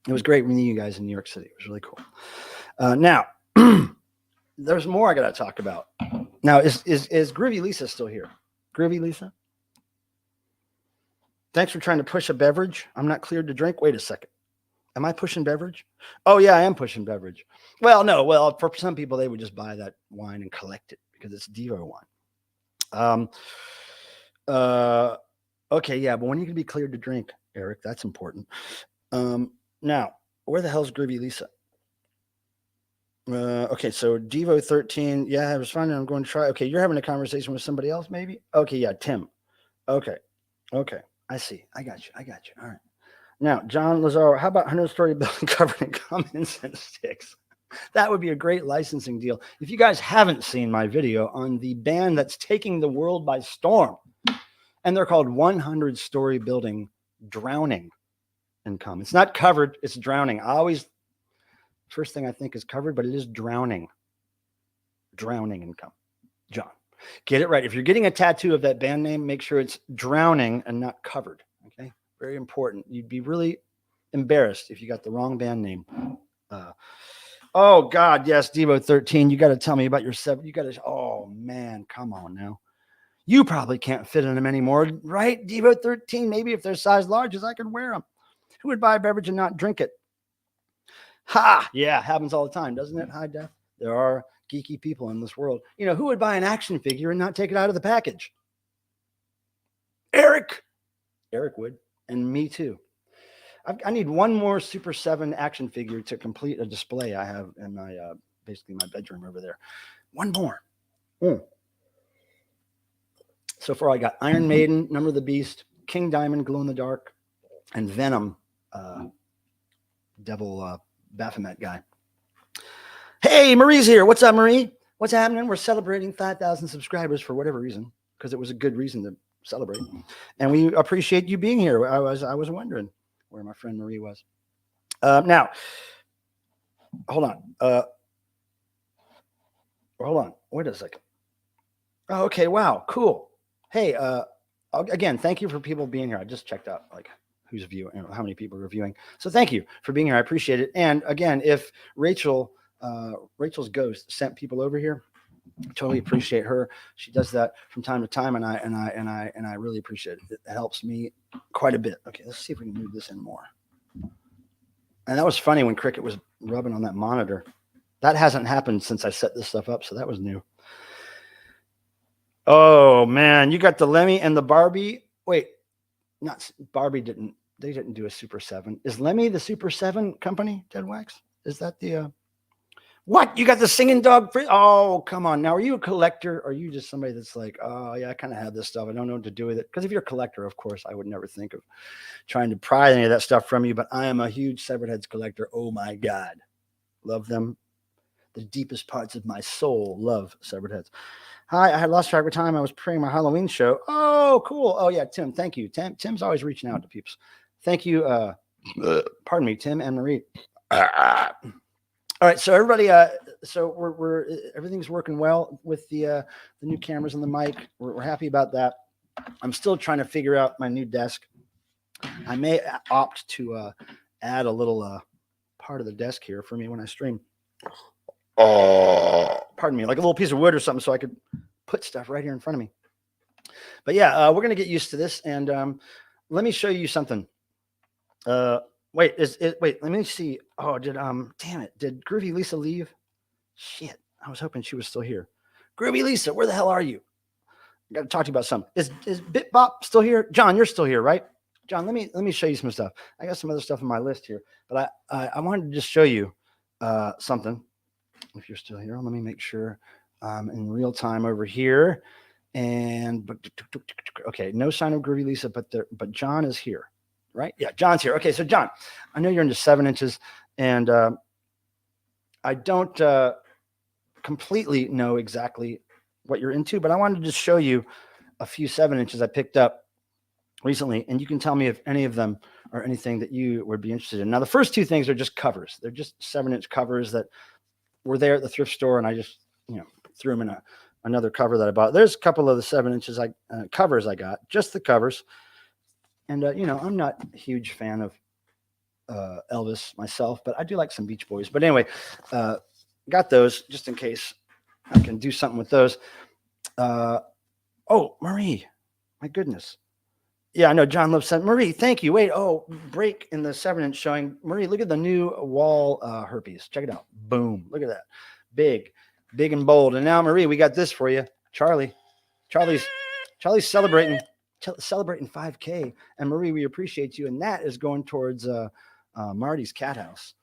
It was great meeting you guys in New York City. It was really cool. Now, there's more I got to talk about. Now, is Groovy Lisa still here? Groovy Lisa? Thanks for trying to push a beverage. I'm not cleared to drink. Wait a second. Am I pushing beverage? Oh, yeah, I am pushing beverage. Well, no. Well, for some people, they would just buy that wine and collect it because it's Devo wine. Okay, yeah, but when you can be cleared to drink, Eric, that's important. Now, where the hell's Groovy Lisa? Okay, so Devo 13. Yeah, I was finding I'm going to try. Okay, you're having a conversation with somebody else, maybe? Okay, yeah, Tim. Okay. I see. I got you. All right. Now, John Lazaro, how about 100-story building covered in gum incense sticks? That would be a great licensing deal. If you guys haven't seen my video on the band that's taking the world by storm, And they're called 100-story building drowning income. It's not covered, it's drowning. First thing I think is covered, but it is drowning. Drowning income. John, get it right. If you're getting a tattoo of that band name, make sure it's drowning and not covered. Okay, very important. You'd be really embarrassed if you got the wrong band name. Oh God, yes, Devo 13. You got to tell me about your 7. You got to. Oh man, come on now. You probably can't fit in them anymore, right? Devo 13. Maybe if they're size larges, I could wear them. Who would buy a beverage and not drink it? Ha! Yeah, happens all the time, doesn't it? High def. There are geeky people in this world. Who would buy an action figure and not take it out of the package? Eric. Eric would, and me too. I need one more Super 7 action figure to complete a display I have in my basically my bedroom over there. One more. So far, I got Iron Maiden, Number of the Beast, King Diamond, Glow in the Dark, and Venom, Devil Baphomet guy. Hey, Marie's here. What's up, Marie? What's happening? We're celebrating 5,000 subscribers for whatever reason, because it was a good reason to celebrate, and we appreciate you being here. I was wondering where my friend Marie was. Now, hold on. Hold on. Wait a second. Oh, okay. Wow. Cool. Hey, again, thank you for people being here. I just checked out like who's viewing, how many people are viewing. So thank you for being here. I appreciate it. And again, if Rachel's ghost sent people over here, totally appreciate her. She does that from time to time, and I really appreciate it. It helps me quite a bit. Okay, let's see if we can move this in more. And that was funny when Cricket was rubbing on that monitor. That hasn't happened since I set this stuff up, so that was new. Oh man, you got the Lemmy and the Barbie. Wait, not Barbie didn't. They didn't do a Super 7. Is Lemmy the Super 7 company? Dead Wax? Is that the? What? You got the singing dog free? Oh, come on. Now, are you a collector? Or are you just somebody that's like, oh, yeah, I kind of have this stuff. I don't know what to do with it. Because if you're a collector, of course, I would never think of trying to pry any of that stuff from you. But I am a huge Severed Heads collector. Oh, my God. Love them. The deepest parts of my soul love Severed Heads. Hi, I had lost track of time. I was preparing my Halloween show. Oh, cool. Oh, yeah, Tim. Thank you. Tim's always reaching out to people. Thank you. Pardon me, Tim and Marie. All right, so everybody, so we're everything's working well with the new cameras and the mic. We're happy about that. I'm still trying to figure out my new desk. I may opt to add a little part of the desk here for me when I stream. Pardon me, like a little piece of wood or something, so I could put stuff right here in front of me. But yeah, we're gonna get used to this, and let me show you something. Wait, wait, let me see. Oh, damn it. Did Groovy Lisa leave? Shit. I was hoping she was still here. Groovy Lisa, where the hell are you? I got to talk to you about something. Is BitBop still here? John, you're still here, right? John, let me show you some stuff. I got some other stuff on my list here, but I wanted to just show you something. If you're still here, let me make sure I'm in real time over here. And okay, no sign of Groovy Lisa, but John is here. Right? Yeah, John's here. Okay, so John, I know you're into 7 inches, and I don't completely know exactly what you're into, but I wanted to just show you a few 7 inches I picked up recently, and you can tell me if any of them are anything that you would be interested in. Now, the first two things are just covers. They're just 7-inch covers that were there at the thrift store, and I just threw them in another cover that I bought. There's a couple of the 7 inches covers I got, just the covers. And, I'm not a huge fan of Elvis myself, but I do like some Beach Boys. But anyway, got those just in case I can do something with those. Oh, Marie, my goodness. Yeah, I know John loves that. Marie, thank you. Wait, break in the 7-inch showing. Marie, look at the new wall herpes. Check it out. Boom. Look at that. Big and bold. And now, Marie, we got this for you. Charlie's celebrating 5K, and Marie, we appreciate you, and that is going towards Marty's cat house.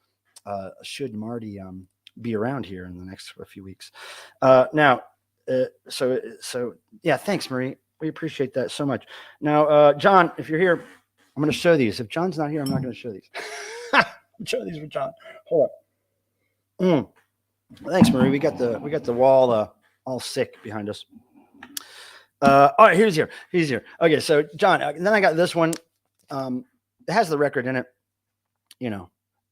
Should Marty be around here in the next few weeks? Now, so yeah, thanks, Marie. We appreciate that so much. Now, John, if you're here, I'm going to show these. If John's not here, I'm not going to show these. I'm showing these for John. Hold up. Thanks, Marie. We got the wall all sick behind us. All right, here's here. Okay, so John, and then I got this one. It has the record in it. You know,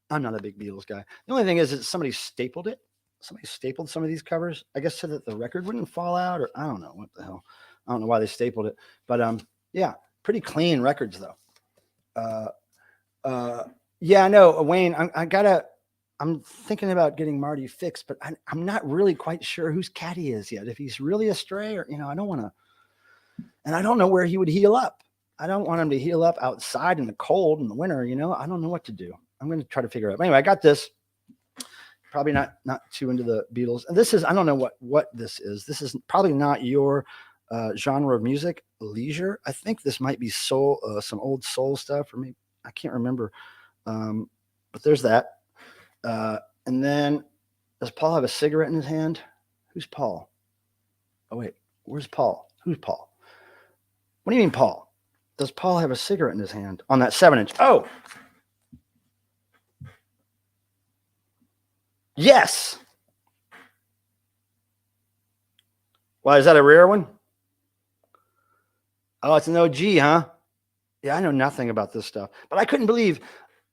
I'm not a big Beatles guy. The only thing is that somebody stapled it. Somebody stapled some of these covers, I guess, so that the record wouldn't fall out, or I don't know what the hell. I don't know why they stapled it, but yeah, pretty clean records though. Yeah, I know, Wayne. I'm thinking about getting Marty fixed, but I'm not really quite sure whose cat he is yet. If he's really a stray, or I don't want to, and I don't know where he would heal up. I don't want him to heal up outside in the cold in the winter. I don't know what to do. I'm going to try to figure it out. But anyway, I got this. Probably not too into the Beatles. And this is, I don't know what this is. This is probably not your genre of music, leisure. I think this might be soul, some old soul stuff for me. I can't remember. But there's that. And then does Paul have a cigarette in his hand? Who's Paul? Oh, wait, where's Paul? Who's Paul? What do you mean, Paul? Does Paul have a cigarette in his hand on that 7-inch? Oh, yes. Why, is that a rare one? Oh, it's an OG, huh? Yeah, I know nothing about this stuff, but I couldn't believe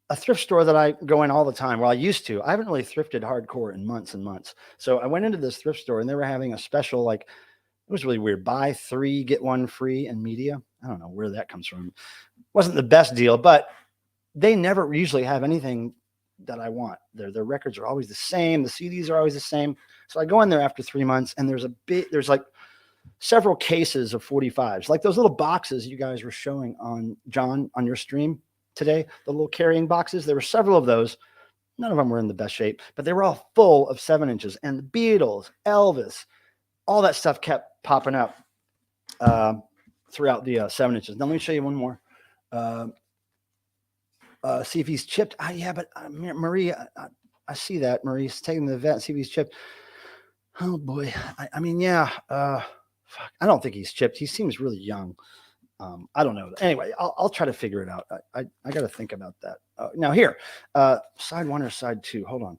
a thrift store that I go in all the time. Well, I used to. I haven't really thrifted hardcore in months and months. So I went into this thrift store and they were having a special, like, it was really weird. Buy 3, get 1 free in media. I don't know where that comes from. It wasn't the best deal, but they never usually have anything that I want. Their records are always the same. The CDs are always the same. So I go in there after 3 months and there's like several cases of 45s, like those little boxes you guys were showing on John on your stream today, the little carrying boxes. There were several of those. None of them were in the best shape, but they were all full of 7-inches, and the Beatles, Elvis, all that stuff kept popping up throughout the 7-inches. Now let me show you one more. See if he's chipped. Yeah, but Marie, I see that. Marie's taking the vet. See if he's chipped. Oh boy. I mean, yeah. Fuck. I don't think he's chipped. He seems really young. I don't know. Anyway, I'll try to figure it out. I got to think about that. Now here, side 1 or side 2. Hold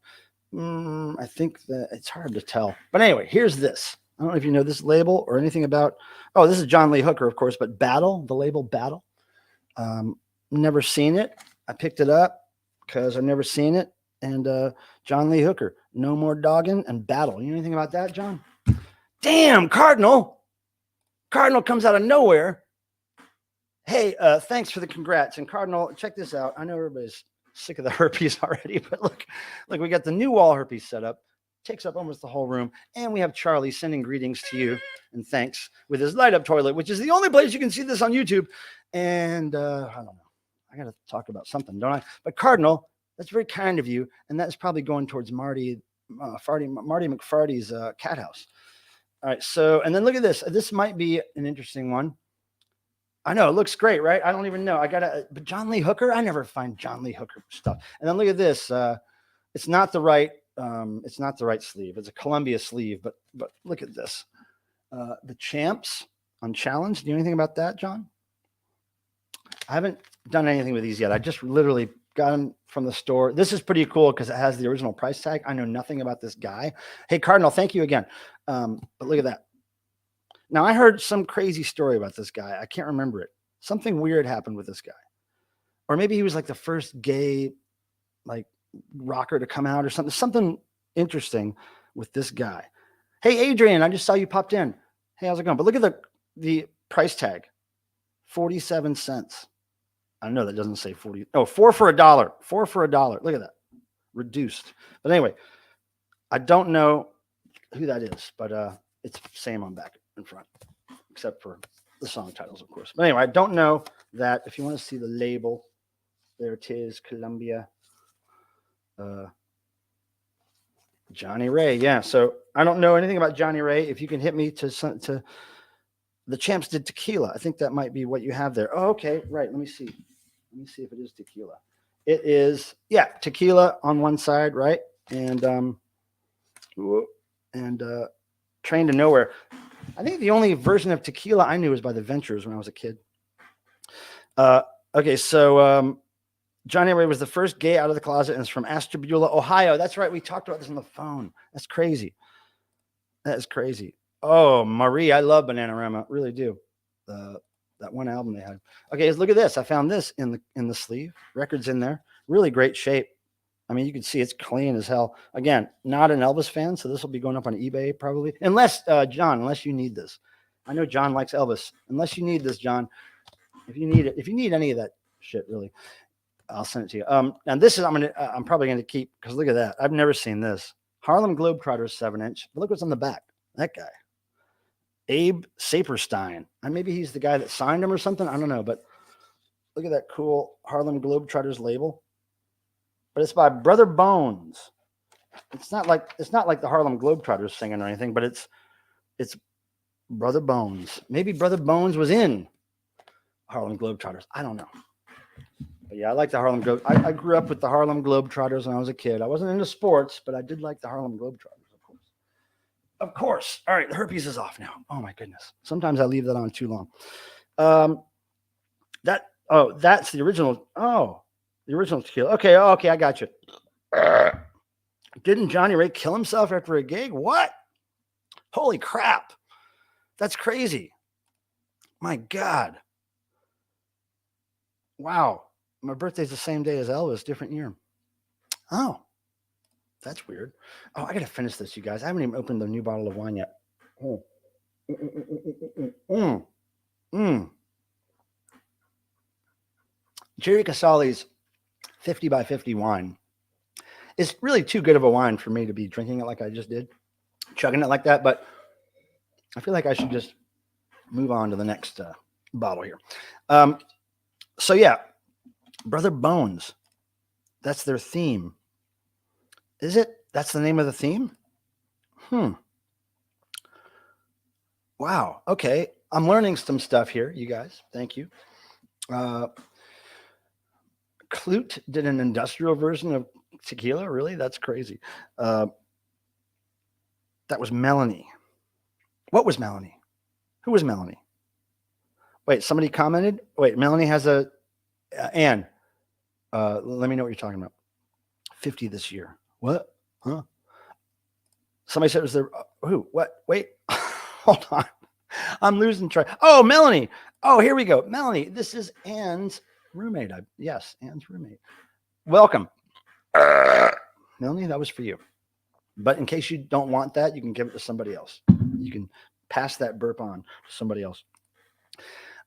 on. I think that it's hard to tell. But anyway, here's this. I don't know if you know this label or anything about. Oh, this is John Lee Hooker, of course, but Battle, the label Battle. Never seen it. I picked it up because I've never seen it. And John Lee Hooker, No More Dogging and Battle. You know anything about that, John? Damn, Cardinal. Cardinal comes out of nowhere. Hey, thanks for the congrats. And Cardinal, check this out. I know everybody's sick of the herpes already, but look, we got the new wall herpes set up. Takes up almost the whole room. And we have Charlie sending greetings to you and thanks with his light up toilet, which is the only place you can see this on YouTube. And I don't know. I got to talk about something, don't I? But Cardinal, that's very kind of you. And that's probably going towards Marty McFarty's cat house. All right. So, and then look at this. This might be an interesting one. I know it looks great, right? I don't even know. But John Lee Hooker, I never find John Lee Hooker stuff. And then look at this. It's not the right sleeve. It's a Columbia sleeve, but look at this. The Champs on Challenge. Do you know anything about that, John? I haven't done anything with these yet. I just literally got them from the store. This is pretty cool because it has the original price tag. I know nothing about this guy. Hey, Cardinal, thank you again. But look at that. Now, I heard some crazy story about this guy. I can't remember it. Something weird happened with this guy. Or maybe he was like the first gay, like, rocker to come out or something. Something interesting with this guy. Hey, Adrian, I just saw you popped in. Hey, how's it going? But look at the price tag. 47 cents. I know that doesn't say 40. Oh, 4 for $1. 4 for $1. Look at that. Reduced. But anyway, I don't know who that is, but it's same on back and front, except for the song titles, of course. But anyway, I don't know that. If you want to see the label, there it is, Columbia. Johnny Ray. Yeah. So I don't know anything about Johnny Ray. If you can hit me to the Champs did tequila. I think that might be what you have there. Oh, okay. Right. Let me see if it is tequila. It is. Yeah. Tequila on one side. Right. And Train to Nowhere. I think the only version of tequila I knew was by the Ventures when I was a kid. Okay. So, Johnny Ray was the first gay out of the closet and is from Ashtabula, Ohio. That's right. We talked about this on the phone. That's crazy. That is crazy. Oh, Marie, I love Bananarama, really do. That one album they had. Okay, look at this. I found this in the sleeve. Records in there. Really great shape. I mean, you can see it's clean as hell. Again, not an Elvis fan, so this will be going up on eBay probably. Unless John, unless you need this. I know John likes Elvis. Unless you need this, John. If you need it, if you need any of that shit, really, I'll send it to you. And this is I'm probably gonna keep, because look at that. I've never seen this. Harlem Globetrotters 7-inch. But look what's on the back. That guy. Abe Saperstein. And maybe he's the guy that signed him or something. I don't know, but look at that cool Harlem Globetrotters label. But it's by Brother Bones. It's not like the Harlem Globetrotters singing or anything, but it's Brother Bones. Maybe Brother Bones was in Harlem Globetrotters. I don't know. But yeah, I like the Harlem Globe. I grew up with the Harlem Globetrotters when I was a kid. I wasn't into sports, but I did like the Harlem Globetrotters. Of course. All right, the herpes is off now. Oh my goodness. Sometimes I leave that on too long. That's the original. Oh, the original tequila. Okay, I got you. Didn't Johnny Ray kill himself after a gig? What? Holy crap. That's crazy. My God. Wow. My birthday's the same day as Elvis, different year. Oh. That's weird. Oh, I got to finish this, you guys. I haven't even opened the new bottle of wine yet. Oh. Jerry Casale's 50 by 50 wine is really too good of a wine for me to be drinking it like I just did, chugging it like that. But I feel like I should just move on to the next bottle here. So yeah, Brother Bones. That's their theme. Is it? That's the name of the theme? Wow. Okay. I'm learning some stuff here, you guys. Thank you. Clute did an industrial version of tequila. Really? That's crazy. That was Melanie. What was Melanie? Who was Melanie? Wait, somebody commented? Wait, Melanie has a... Anne, let me know what you're talking about. 50 this year. What? Huh? Somebody said it was the... who? What? Wait. Hold on. I'm losing track. Oh, Melanie. Oh, here we go. Melanie, this is Anne's roommate. Yes, Anne's roommate. Welcome. Melanie, that was for you. But in case you don't want that, you can give it to somebody else. You can pass that burp on to somebody else.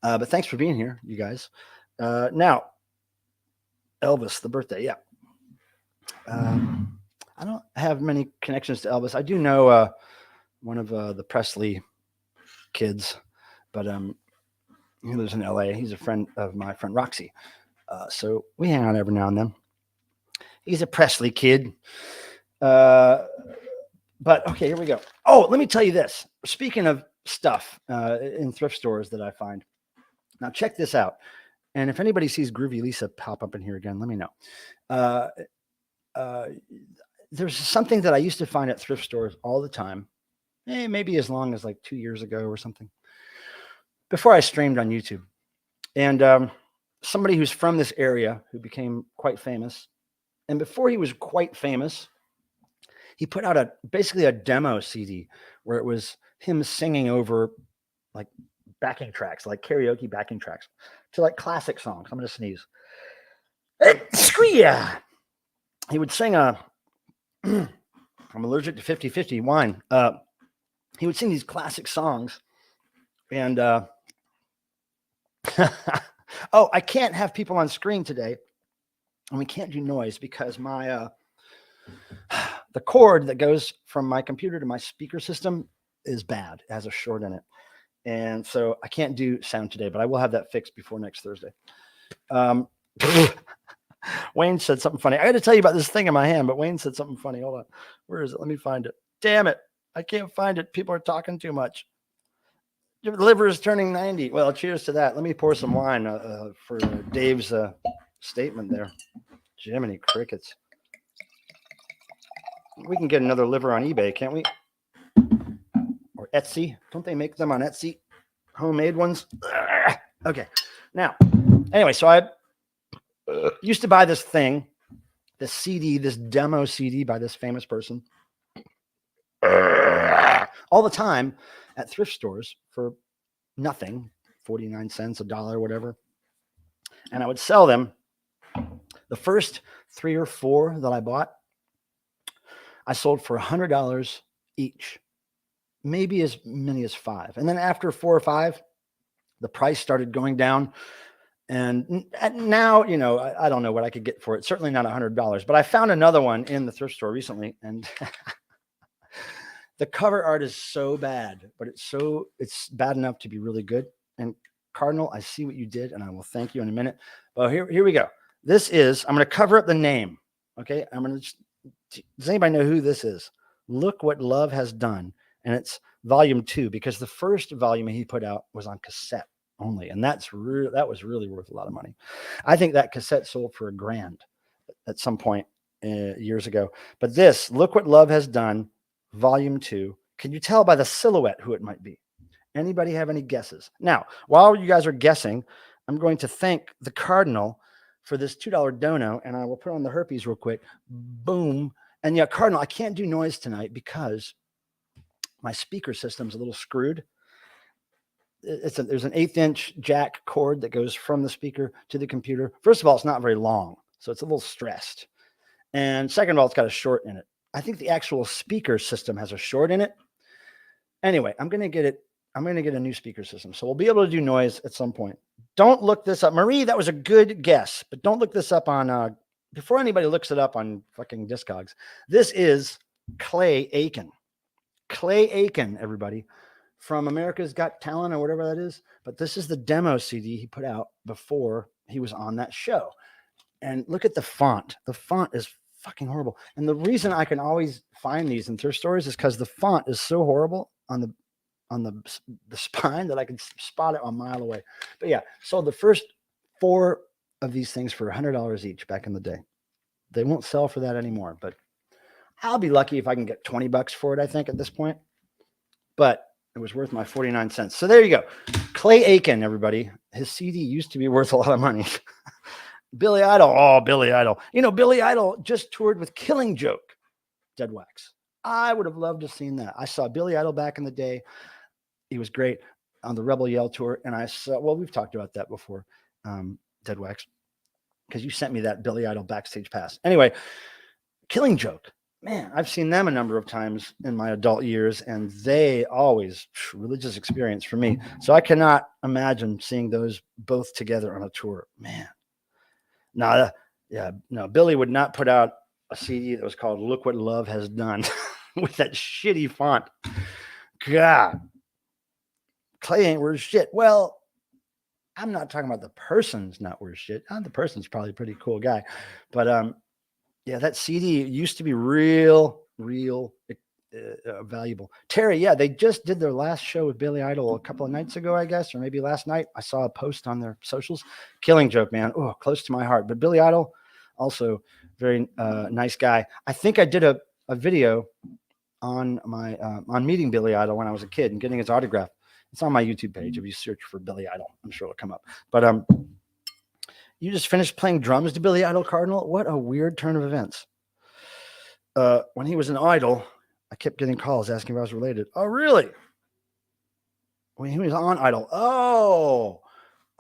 But thanks for being here, you guys. Now, Elvis, the birthday. Yeah. I don't have many connections to Elvis. I do know one of the Presley kids, but he lives in LA. He's a friend of my friend Roxy. So we hang out every now and then. He's a Presley kid. But okay, here we go. Oh, let me tell you this. Speaking of stuff in thrift stores that I find. Now check this out. And if anybody sees Groovy Lisa pop up in here again, let me know. There's something that I used to find at thrift stores all the time. Maybe as long as like 2 years ago or something. Before I streamed on YouTube. And somebody who's from this area who became quite famous. And before he was quite famous, he put out basically a demo CD where it was him singing over like backing tracks, like karaoke backing tracks to like classic songs. I'm going to sneeze. Screw yeah. He would sing I'm allergic to 50-50 wine. He would sing these classic songs. And oh, I can't have people on screen today. And we can't do noise because my the cord that goes from my computer to my speaker system is bad. It has a short in it. And so I can't do sound today, but I will have that fixed before next Thursday. Wayne said something funny. I got to tell you about this thing in my hand, but Wayne said something funny. Hold on. Where is it? Let me find it. Damn it. I can't find it. People are talking too much. Your liver is turning 90. Well, cheers to that. Let me pour some wine for Dave's statement there. Jiminy crickets. We can get another liver on eBay, can't we? Or Etsy. Don't they make them on Etsy? Homemade ones? Okay. Now, anyway, so I used to buy this thing, this CD, this demo CD by this famous person all the time. at thrift stores for nothing, 49 cents, $1, whatever. And I would sell them. The first 3 or 4 that I bought, I sold for $100 each, maybe as many as 5. And then after 4 or 5, the price started going down. And now, I don't know what I could get for it. Certainly not $100, but I found another one in the thrift store recently, and the cover art is so bad, but it's bad enough to be really good. And Cardinal, I see what you did, and I will thank you in a minute. Well, here we go. I'm going to cover up the name. Okay. Does anybody know who this is? Look What Love Has Done. And it's volume 2, because the first volume he put out was on cassette only. And that was really worth a lot of money. I think that cassette sold for $1,000 at some point years ago. But this, Look What Love Has Done, volume 2. Can you tell by the silhouette who it might be? Anybody have any guesses? Now, while you guys are guessing, I'm going to thank the Cardinal for this $2 dono, and I will put on the herpes real quick. Boom. And yeah, Cardinal, I can't do noise tonight because my speaker system's a little screwed. There's an 1/8-inch jack cord that goes from the speaker to the computer. First of all, it's not very long, so it's a little stressed. And second of all, it's got a short in it. I think the actual speaker system has a short in it. Anyway, I'm going to get a new speaker system, so we'll be able to do noise at some point. Don't look this up. Marie, that was a good guess, but don't look this up on, before anybody looks it up on fucking Discogs. This is Clay Aiken. Clay Aiken, everybody, from America's Got Talent or whatever that is. But this is the demo CD he put out before he was on that show. And look at the font. The font is fucking horrible. And the reason I can always find these in thrift stores is because the font is so horrible on the spine that I can spot it a mile away. But yeah, sold the first 4 of these things for $100 each back in the day. They won't sell for that anymore, but I'll be lucky if I can get $20 for it, I think, at this point. But it was worth my 49 cents. So there you go. Clay Aiken, everybody. His CD used to be worth a lot of money. Billy Idol. Oh, Billy Idol. Billy Idol just toured with Killing Joke, Dead Wax. I would have loved to have seen that. I saw Billy Idol back in the day. He was great on the Rebel Yell tour. And we've talked about that before, Dead Wax, because you sent me that Billy Idol backstage pass. Anyway, Killing Joke. Man, I've seen them a number of times in my adult years, and they always religious experience for me. So I cannot imagine seeing those both together on a tour. Man, no, Billy would not put out a CD that was called Look What Love Has Done with that shitty font. God, Clay ain't worth shit. Well, I'm not talking about the person's not worth shit. The person's probably a pretty cool guy, but yeah, that CD used to be real valuable. Terry, yeah, they just did their last show with Billy Idol a couple of nights ago, I guess, or maybe last night. I saw a post on their socials. Killing Joke, man. Oh, close to my heart. But Billy Idol, also very nice guy. I think I did a video on my on meeting Billy Idol when I was a kid and getting his autograph. It's on my YouTube page. If you search for Billy Idol, I'm sure it'll come up. But you just finished playing drums to Billy Idol, Cardinal? What a weird turn of events. When he was an Idol, I kept getting calls asking if I was related. Oh, really? When he was on Idol.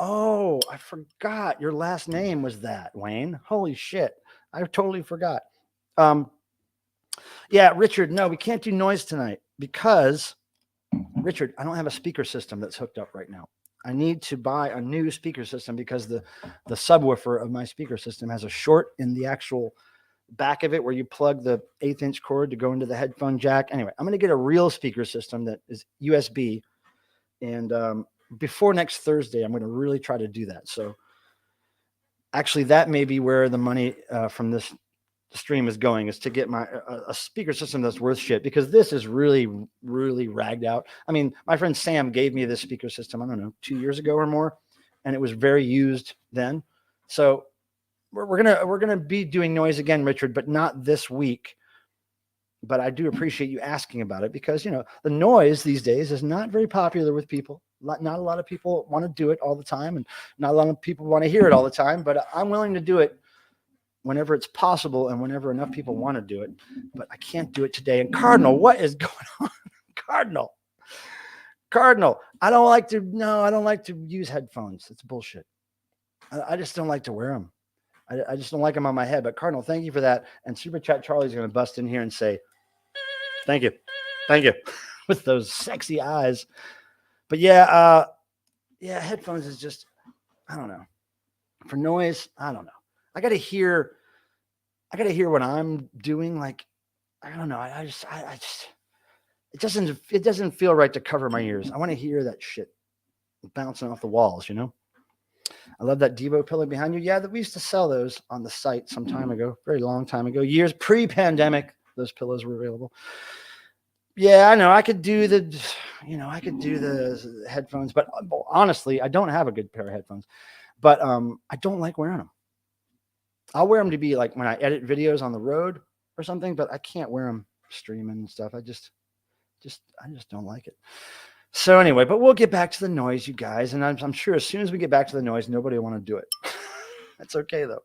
Oh, I forgot. Your last name was that, Wayne. Holy shit. I totally forgot. Yeah, Richard, no, we can't do noise tonight because, Richard, I don't have a speaker system that's hooked up right now. I need to buy a new speaker system because the subwoofer of my speaker system has a short in the actual back of it where you plug the 1/8-inch cord to go into the headphone jack. Anyway, I'm going to get a real speaker system that is USB. And before next Thursday, I'm going to really try to do that. So actually, that may be where the money from this stream is going, is to get my a speaker system that's worth shit, because this is really ragged out. I mean, my friend Sam gave me this speaker system, I don't know, 2 years ago or more, and it was very used then. So we're gonna be doing noise again, Richard, but not this week. But I do appreciate you asking about it, because the noise these days is not very popular with people. Not a lot of people want to do it all the time, and not a lot of people want to hear it all the time. But I'm willing to do it whenever it's possible and whenever enough people want to do it. But I can't do it today. And Cardinal, what is going on? Cardinal, Cardinal, I don't like to use headphones. It's bullshit. I just don't like to wear them. I just don't like them on my head. But Cardinal, thank you for that. And Super Chat Charlie's going to bust in here and say, thank you. With those sexy eyes. But yeah, headphones is just, I don't know. For noise, I don't know. I got to hear what I'm doing. Like, I don't know. I just, it doesn't feel right to cover my ears. I want to hear that shit bouncing off the walls, you know? I love that Devo pillow behind you. Yeah, we used to sell those on the site some time ago, very long time ago, years pre-pandemic. Those pillows were available. Yeah, I know. I could do the headphones, but honestly, I don't have a good pair of headphones. But I don't like wearing them. I'll wear them to be like when I edit videos on the road or something, but I can't wear them streaming and stuff. I just don't like it. So anyway, but we'll get back to the noise, you guys. And I'm sure as soon as we get back to the noise, nobody will want to do it. That's okay, though.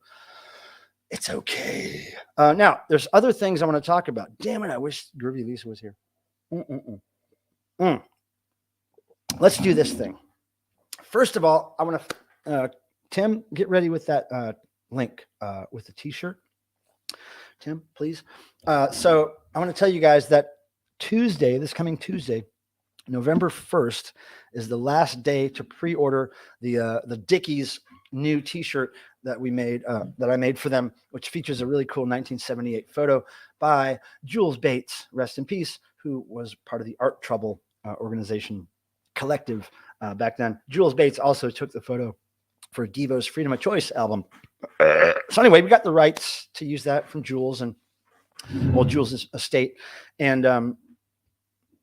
It's okay. Now, there's other things I want to talk about. Damn it, I wish Groovy Lisa was here. Let's do this thing. First of all, I want to, Tim, get ready with that link with the t-shirt. Tim, please. So I want to tell you guys that this coming Tuesday, November 1st, is the last day to pre-order the Dickies new t-shirt that I made for them, which features a really cool 1978 photo by Jules Bates, rest in peace, who was part of the Art Trouble organization collective back then. Jules Bates also took the photo for Devo's Freedom of Choice album. So anyway, we got the rights to use that from Jules and Jules' estate. And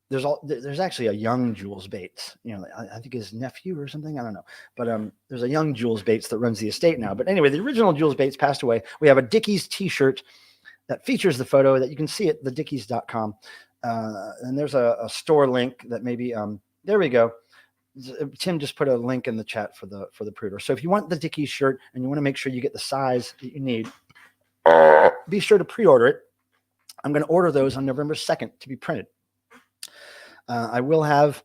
there's actually a young Jules Bates, I think his nephew or something. I don't know. But there's a young Jules Bates that runs the estate now. But anyway, the original Jules Bates passed away. We have a Dickies t-shirt that features the photo that you can see at thedickies.com. And there's a store link that maybe, there we go. Tim just put a link in the chat for the pre-order. So if you want the Dickies shirt and you want to make sure you get the size that you need, be sure to pre-order it. I'm going to order those on November 2nd to be printed. I will have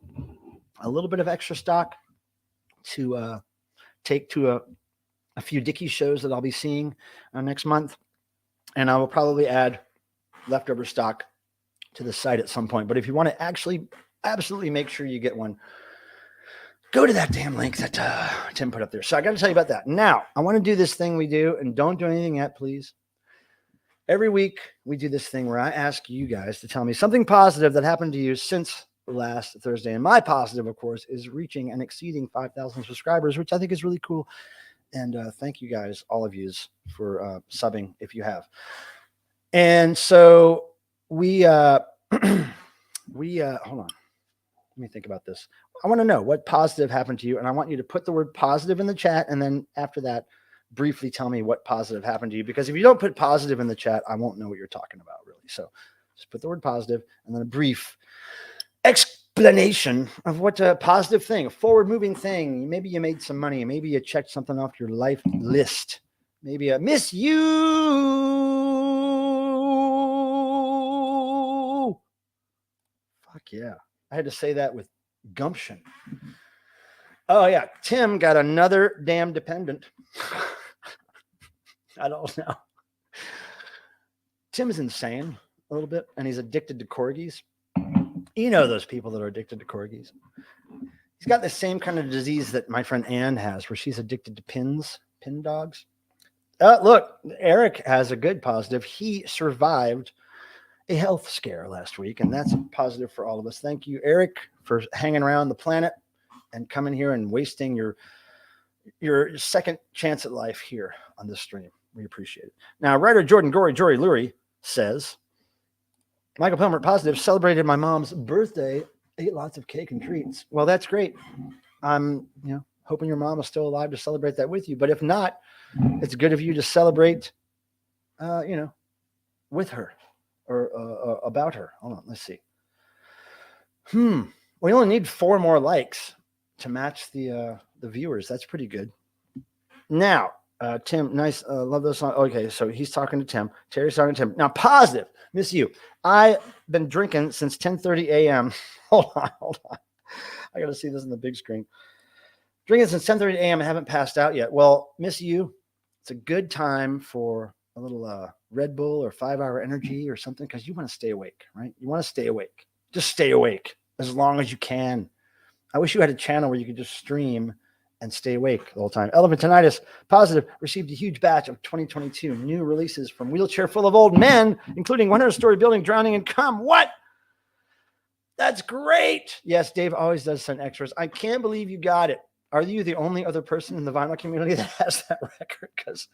a little bit of extra stock to take to a few Dickies shows that I'll be seeing next month. And I will probably add leftover stock to the site at some point. But if you want to actually absolutely make sure you get one, go to that damn link that Tim put up there. So I got to tell you about that. Now, I want to do this thing we do, and don't do anything yet, please. Every week, we do this thing where I ask you guys to tell me something positive that happened to you since last Thursday. And my positive, of course, is reaching and exceeding 5,000 subscribers, which I think is really cool. And thank you guys, all of yous, for subbing if you have. And so we hold on. Let me think about this. I want to know what positive happened to you. And I want you to put the word positive in the chat. And then after that, briefly tell me what positive happened to you. Because if you don't put positive in the chat, I won't know what you're talking about, really. So just put the word positive and then a brief explanation of what a positive thing, a forward-moving thing. Maybe you made some money. Maybe you checked something off your life list. Maybe a miss you. Fuck yeah. I had to say that with gumption. Oh, yeah. Tim got another damn dependent. I don't know. Tim is insane a little bit, and he's addicted to corgis. You know those people that are addicted to corgis. He's got the same kind of disease that my friend Ann has, where she's addicted to pin dogs. Look, Eric has a good positive. He survived a health scare last week, and that's a positive for all of us. Thank you, Eric, for hanging around the planet and coming here and wasting your second chance at life here on this stream. We appreciate it. Now, writer Jordan Jory Lurie says, Michael Pilmer, positive, celebrated my mom's birthday, ate lots of cake and treats. Well, that's great. I'm hoping your mom is still alive to celebrate that with you. But if not, it's good of you to celebrate, with her or about her. Hold on, let's see. We only need 4 more likes to match the viewers. That's pretty good. Now, Tim, nice. Love those songs. Okay, so he's talking to Tim. Terry's talking to Tim. Now, positive. Miss you. I've been drinking since 10:30 a.m. Hold on. I got to see this on the big screen. Drinking since 10:30 a.m. I haven't passed out yet. Well, Miss You, it's a good time for a little Red Bull or 5-hour energy or something because you want to stay awake, right? You want to stay awake. Just stay awake as long as you can. I wish you had a channel where you could just stream and stay awake the whole time. Elephantinitis, positive, received a huge batch of 2022 new releases from Wheelchair Full of Old Men, including 100-story building drowning in cum. What? That's great. Yes, Dave always does send extras. I can't believe you got it. Are you the only other person in the vinyl community that has that record? Because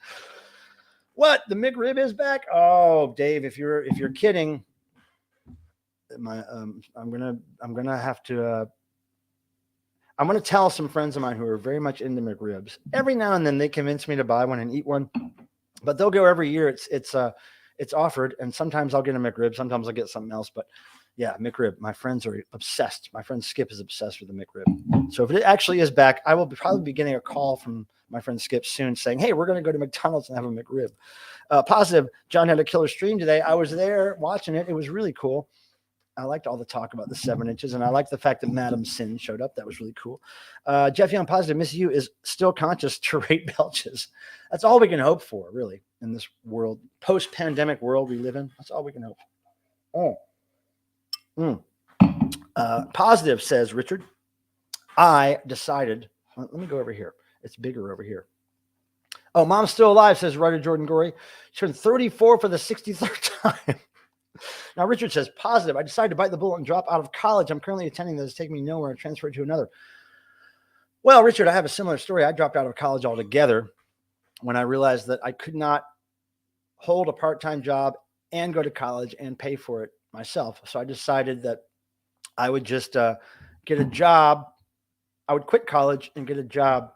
what? The McRib is back? Oh, Dave, if you're kidding, I'm gonna have to. I'm going to tell some friends of mine who are very much into McRibs. Every now and then they convince me to buy one and eat one, but they'll go every year. It's offered, and sometimes I'll get a McRib, sometimes I'll get something else. But yeah, McRib. My friends are obsessed. My friend Skip is obsessed with the McRib. So if it actually is back, I will probably be getting a call from my friend Skip soon saying, "Hey, we're going to go to McDonald's and have a McRib." Positive. John had a killer stream today. I was there watching it. It was really cool. I liked all the talk about the 7 inches, and I liked the fact that Madam Sin showed up. That was really cool. Jeff Young, positive. Miss You is still conscious to rate belches. That's all we can hope for, really, in this world, post-pandemic world we live in. That's all we can hope. Positive, says Richard. I decided. Let me go over here. It's bigger over here. Oh, Mom's still alive, says writer Jordan Gorey. She turned 34 for the 63rd time. Now, Richard says, positive. I decided to bite the bullet and drop out of college. I'm currently attending that is taking me nowhere and transferred to another. Well, Richard, I have a similar story. I dropped out of college altogether when I realized that I could not hold a part-time job and go to college and pay for it myself. So I decided that I would just get a job. I would quit college and get a job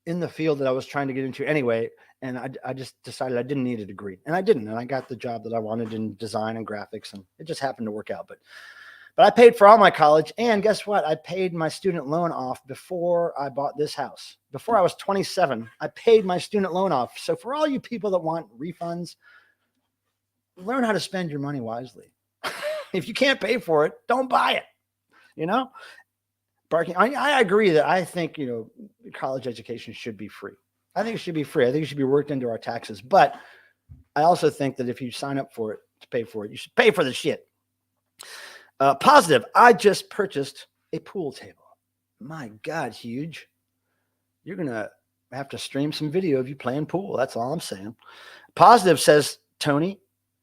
in the field that I was trying to get into anyway. And I just decided I didn't need a degree, and I didn't. And I got the job that I wanted in design and graphics, and it just happened to work out. But I paid for all my college, and guess what? I paid my student loan off before I bought this house. Before I was 27, I paid my student loan off. So for all you people that want refunds, learn how to spend your money wisely. If you can't pay for it, don't buy it. You know, I agree that I think, college education should be free. I think it should be free. I think it should be worked into our taxes. But I also think that if you sign up for it to pay for it, you should pay for the shit. Positive. I just purchased a pool table. My God, huge. You're going to have to stream some video of you playing pool. That's all I'm saying. Positive, says Tony,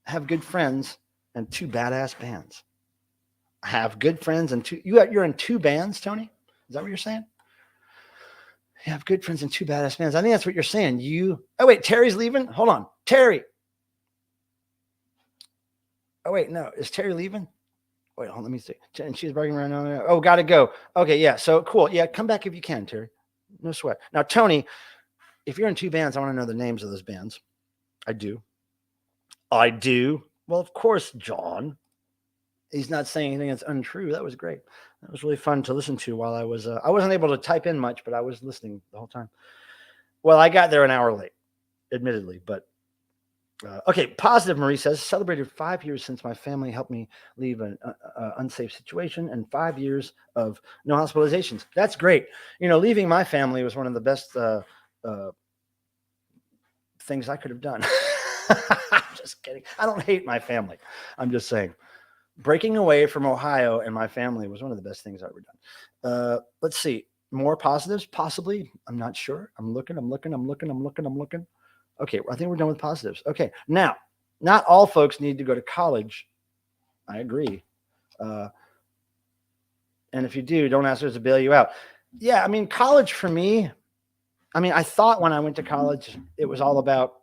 have good friends and 2 badass bands. Have good friends and you're in 2 bands, Tony? Is that what you're saying? You have good friends and 2 badass bands. I think that's what you're saying. Oh, wait, Terry's leaving? Hold on. Terry. Oh, wait, no. Is Terry leaving? Wait, hold on. Let me see. And she's breaking around. Oh, got to go. Okay, yeah. So cool. Yeah, come back if you can, Terry. No sweat. Now, Tony, if you're in 2 bands, I want to know the names of those bands. I do. Well, of course, John. He's not saying anything that's untrue. That was great. That was really fun to listen to while I wasn't able to type in much, but I was listening the whole time. Well, I got there an hour late, admittedly, but okay. Positive, Marie says, celebrated 5 years since my family helped me leave an unsafe situation and 5 years of no hospitalizations. That's great. Leaving my family was one of the best things I could have done. Just kidding. I don't hate my family. I'm just saying. Breaking away from Ohio and my family was one of the best things I've ever done. Let's see. More positives, possibly. I'm not sure. I'm looking. Okay, I think we're done with positives. Okay, now, not all folks need to go to college. I agree. And if you do, don't ask us to bail you out. Yeah, college for me, I thought when I went to college, it was all about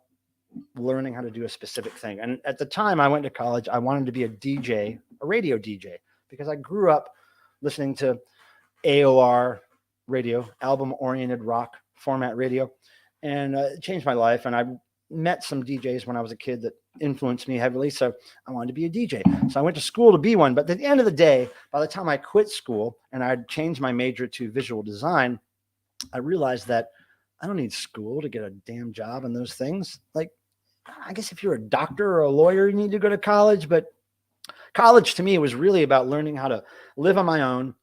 learning how to do a specific thing. And at the time I went to college, I wanted to be a DJ, a radio DJ, because I grew up listening to AOR radio, album-oriented rock format radio, and it changed my life. And I met some DJs when I was a kid that influenced me heavily, so I wanted to be a DJ. So I went to school to be one, but at the end of the day, by the time I quit school and I'd changed my major to visual design, I realized that I don't need school to get a damn job in those things. Like, I guess if you're a doctor or a lawyer, you need to go to college, but college to me was really about learning how to live on my own,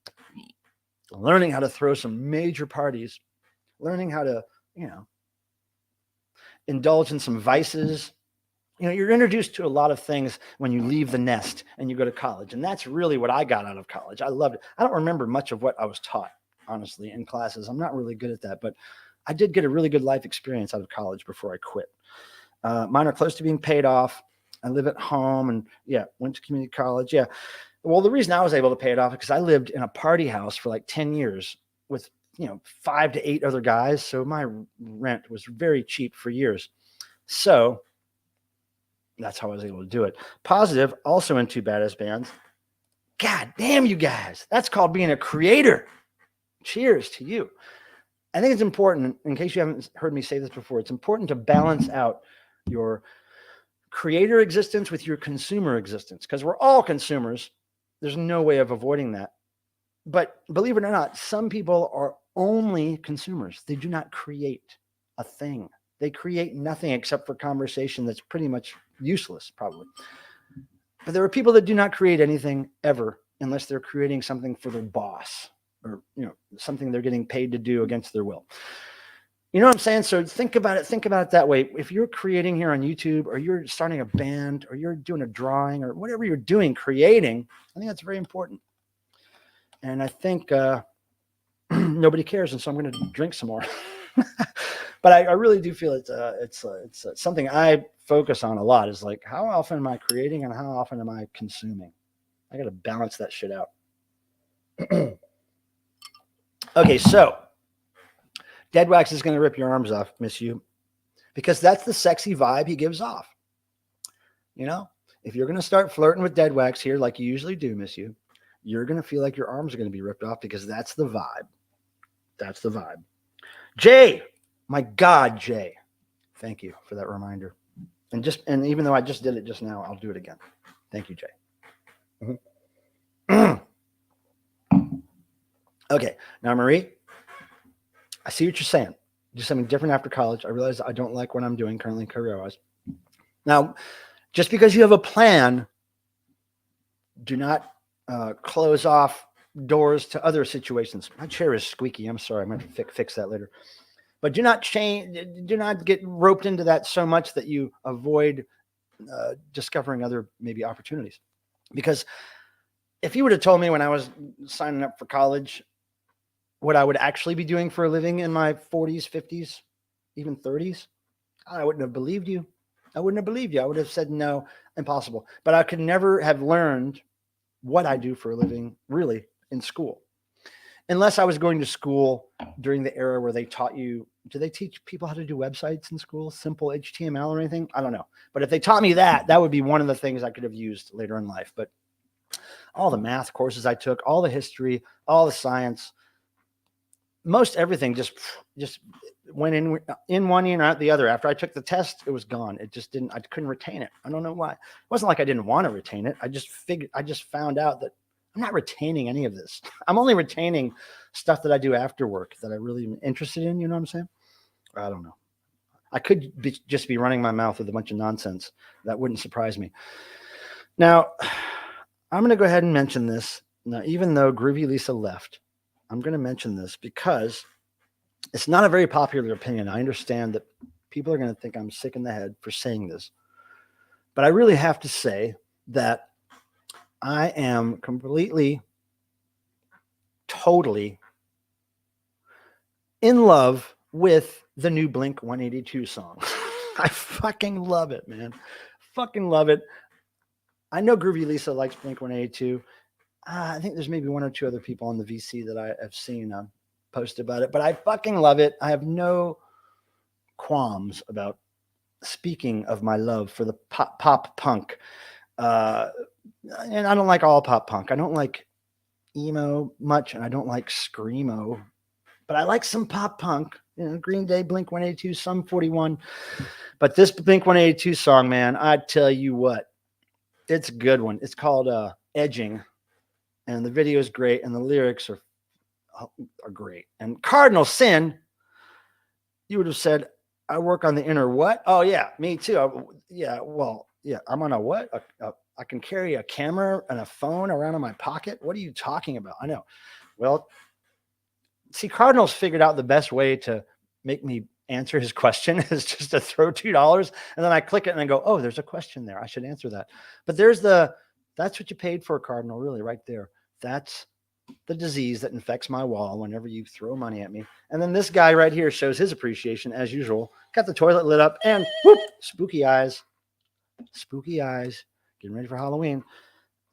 learning how to throw some major parties, learning how to, indulge in some vices. You're introduced to a lot of things when you leave the nest and you go to college. And that's really what I got out of college. I loved it. I don't remember much of what I was taught, honestly, in classes. I'm not really good at that, but I did get a really good life experience out of college before I quit. Mine are close to being paid off. I live at home and went to community college. Yeah. Well, the reason I was able to pay it off is because I lived in a party house for like 10 years with, 5 to 8 other guys. So my rent was very cheap for years. So that's how I was able to do it. Positive, also in 2 badass bands. God damn, you guys. That's called being a creator. Cheers to you. I think it's important, in case you haven't heard me say this before, it's important to balance out your creator existence with your consumer existence, because we're all consumers. There's no way of avoiding that. But believe it or not, some people are only consumers. They do not create a thing. They create nothing except for conversation that's pretty much useless, probably. But there are people that do not create anything ever unless they're creating something for their boss or, something they're getting paid to do against their will. You know what I'm saying? So think about it that way. If you're creating here on YouTube, or you're starting a band, or you're doing a drawing, or whatever you're doing, creating, I think that's very important. And I think nobody cares, and so I'm going to drink some more. But I really do feel it's something I focus on a lot. Is like, how often am I creating and how often am I consuming? I got to balance that shit out. Okay, so Dead Wax is going to rip your arms off, Miss You, because that's the sexy vibe he gives off. If you're going to start flirting with Dead Wax here, like you usually do, Miss You, you're going to feel like your arms are going to be ripped off, because that's the vibe. That's the vibe. Jay, my God, Jay, thank you for that reminder. And even though I just did it just now, I'll do it again. Thank you, Jay. Mm-hmm. Okay, now Marie, I see what you're saying. Do something different after college. I realize I don't like what I'm doing currently career-wise. Now, just because you have a plan, do not close off doors to other situations. My chair is squeaky. I'm sorry. I'm going to fix that later. But do not get roped into that so much that you avoid discovering other maybe opportunities. Because if you would have told me when I was signing up for college what I would actually be doing for a living in my 40s, 50s, even 30s, I wouldn't have believed you. I wouldn't have believed you. I would have said, no, impossible. But I could never have learned what I do for a living really in school. Unless I was going to school during the era where they taught you, do they teach people how to do websites in school? Simple HTML or anything? I don't know. But if they taught me that, that would be one of the things I could have used later in life. But all the math courses I took, all the history, all the science, most everything just went in one ear and out the other. After I took the test, it was gone. I couldn't retain it. I don't know why. It wasn't like I didn't want to retain it. I just found out that I'm not retaining any of this. I'm only retaining stuff that I do after work that I really am interested in. You know what I'm saying? I don't know. I could just be running my mouth with a bunch of nonsense. That wouldn't surprise me. Now, I'm going to go ahead and mention this. Now, even though Groovy Lisa left, I'm going to mention this because it's not a very popular opinion. I understand that people are going to think I'm sick in the head for saying this. But I really have to say that I am completely, totally in love with the new Blink 182 song. I fucking love it, man. Fucking love it. I know Groovy Lisa likes Blink 182. I think there's maybe 1 or 2 other people on the VC that I have seen post about it, but I fucking love it. I have no qualms about speaking of my love for the pop punk. And I don't like all pop punk. I don't like emo much, and I don't like screamo, but I like some pop punk. Green Day, Blink 182, Sum 41. But this Blink 182 song, man, I tell you what, it's a good one. It's called Edging, and the video is great, and the lyrics are great. And Cardinal Sin, you would have said, I work on the inner what? Oh, yeah, me too. I'm on a what? I can carry a camera and a phone around in my pocket. What are you talking about? I know. Well, See, Cardinal's figured out the best way to make me answer his question is just to throw $2, and then I click it and I go, oh, there's a question there. I should answer that. But that's what you paid for, Cardinal, really, right there. That's the disease that infects my wall whenever you throw money at me. And then this guy right here shows his appreciation as usual. Got the toilet lit up and whoop, spooky eyes. Spooky eyes. Getting ready for Halloween.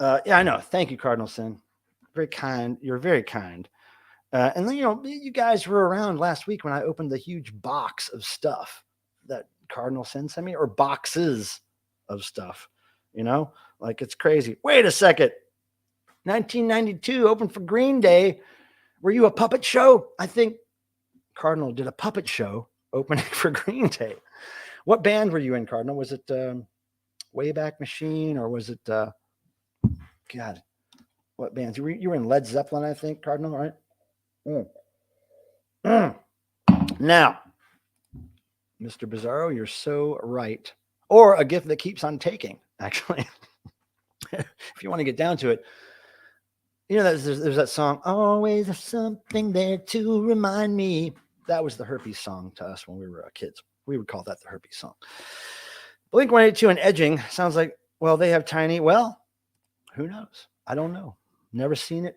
Yeah, I know. Thank you, Cardinal Sin. Very kind. You're very kind. And then, you guys were around last week when I opened the huge box of stuff that Cardinal Sin sent me, or boxes of stuff, like it's crazy. Wait a second. 1992 opened for Green Day. Were you a puppet show? I think Cardinal did a puppet show opening for Green Day. What band were you in, Cardinal? Was it Wayback Machine, or was it God? What bands? You were in Led Zeppelin, I think, Cardinal, right? Now, Mr. Bizarro, you're so right. Or a gift that keeps on taking, actually. If you want to get down to it. There's that song, always something there to remind me. That was the herpes song to us when we were kids. We would call that the herpes song. Blink-182 and Edging sounds like, well, they have tiny. Well, who knows? I don't know. Never seen it.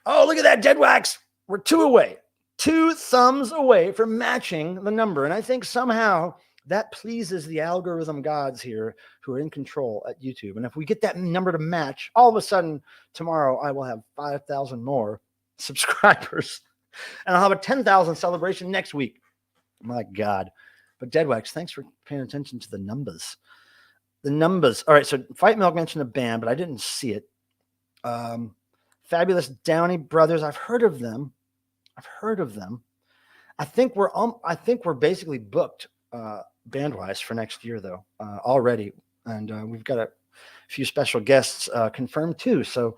Oh, look at that, Dead Wax. We're 2 away. 2 thumbs away from matching the number. And I think somehow that pleases the algorithm gods here who are in control at YouTube. And if we get that number to match, all of a sudden tomorrow I will have 5,000 more subscribers. And I'll have a 10,000 celebration next week. My God. But Deadwax, thanks for paying attention to the numbers. The numbers. All right, so Fight Milk mentioned a band, but I didn't see it. Fabulous Downey Brothers. I've heard of them. I think we're basically booked band-wise for next year, though, already. And we've got a few special guests confirmed, too. So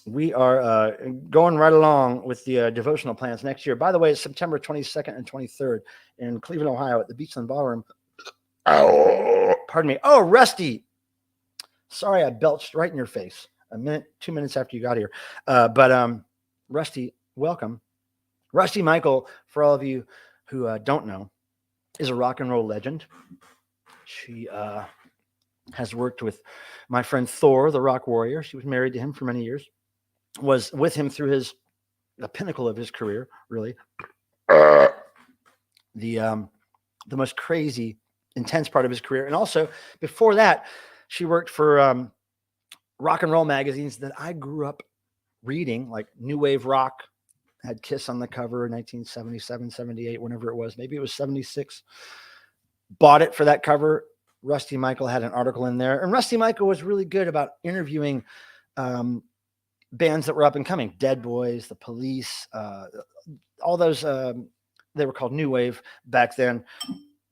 we are going right along with the devotional plans next year. By the way, it's September 22nd and 23rd in Cleveland, Ohio at the Beachland Ballroom. Oh, pardon me. Oh, Rusty. Sorry, I belched right in your face 2 minutes after you got here. But Rusty, welcome. Rusty Michael, for all of you who don't know, is a rock and roll legend. She has worked with my friend Thor, the rock warrior. She was married to him for many years, was with him through the pinnacle of his career, really. The most crazy, intense part of his career. And also, before that, she worked for rock and roll magazines that I grew up reading, like New Wave Rock, had Kiss on the cover in 1977, 78, whenever it was. Maybe it was 76. Bought it for that cover. Rusty Michael had an article in there. And Rusty Michael was really good about interviewing bands that were up and coming. Dead Boys, The Police, all those, they were called New Wave back then.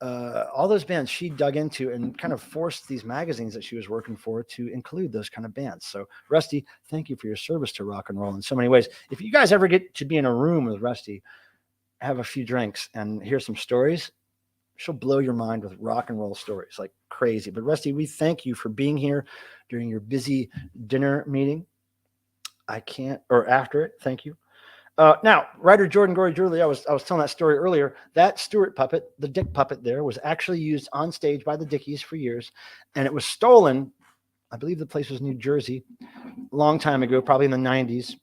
All those bands she dug into and kind of forced these magazines that she was working for to include those kind of bands. So Rusty, thank you for your service to rock and roll in so many ways. If you guys ever get to be in a room with Rusty, have a few drinks and hear some stories, she'll blow your mind with rock and roll stories like crazy. But Rusty, we thank you for being here during your busy dinner meeting. Or after it. Thank you. Now, writer Jordan Gory Julie, I was telling that story earlier. That Stewart puppet, the Dick puppet there, was actually used on stage by the Dickies for years, and it was stolen. I believe the place was New Jersey, a long time ago, probably in the 90s,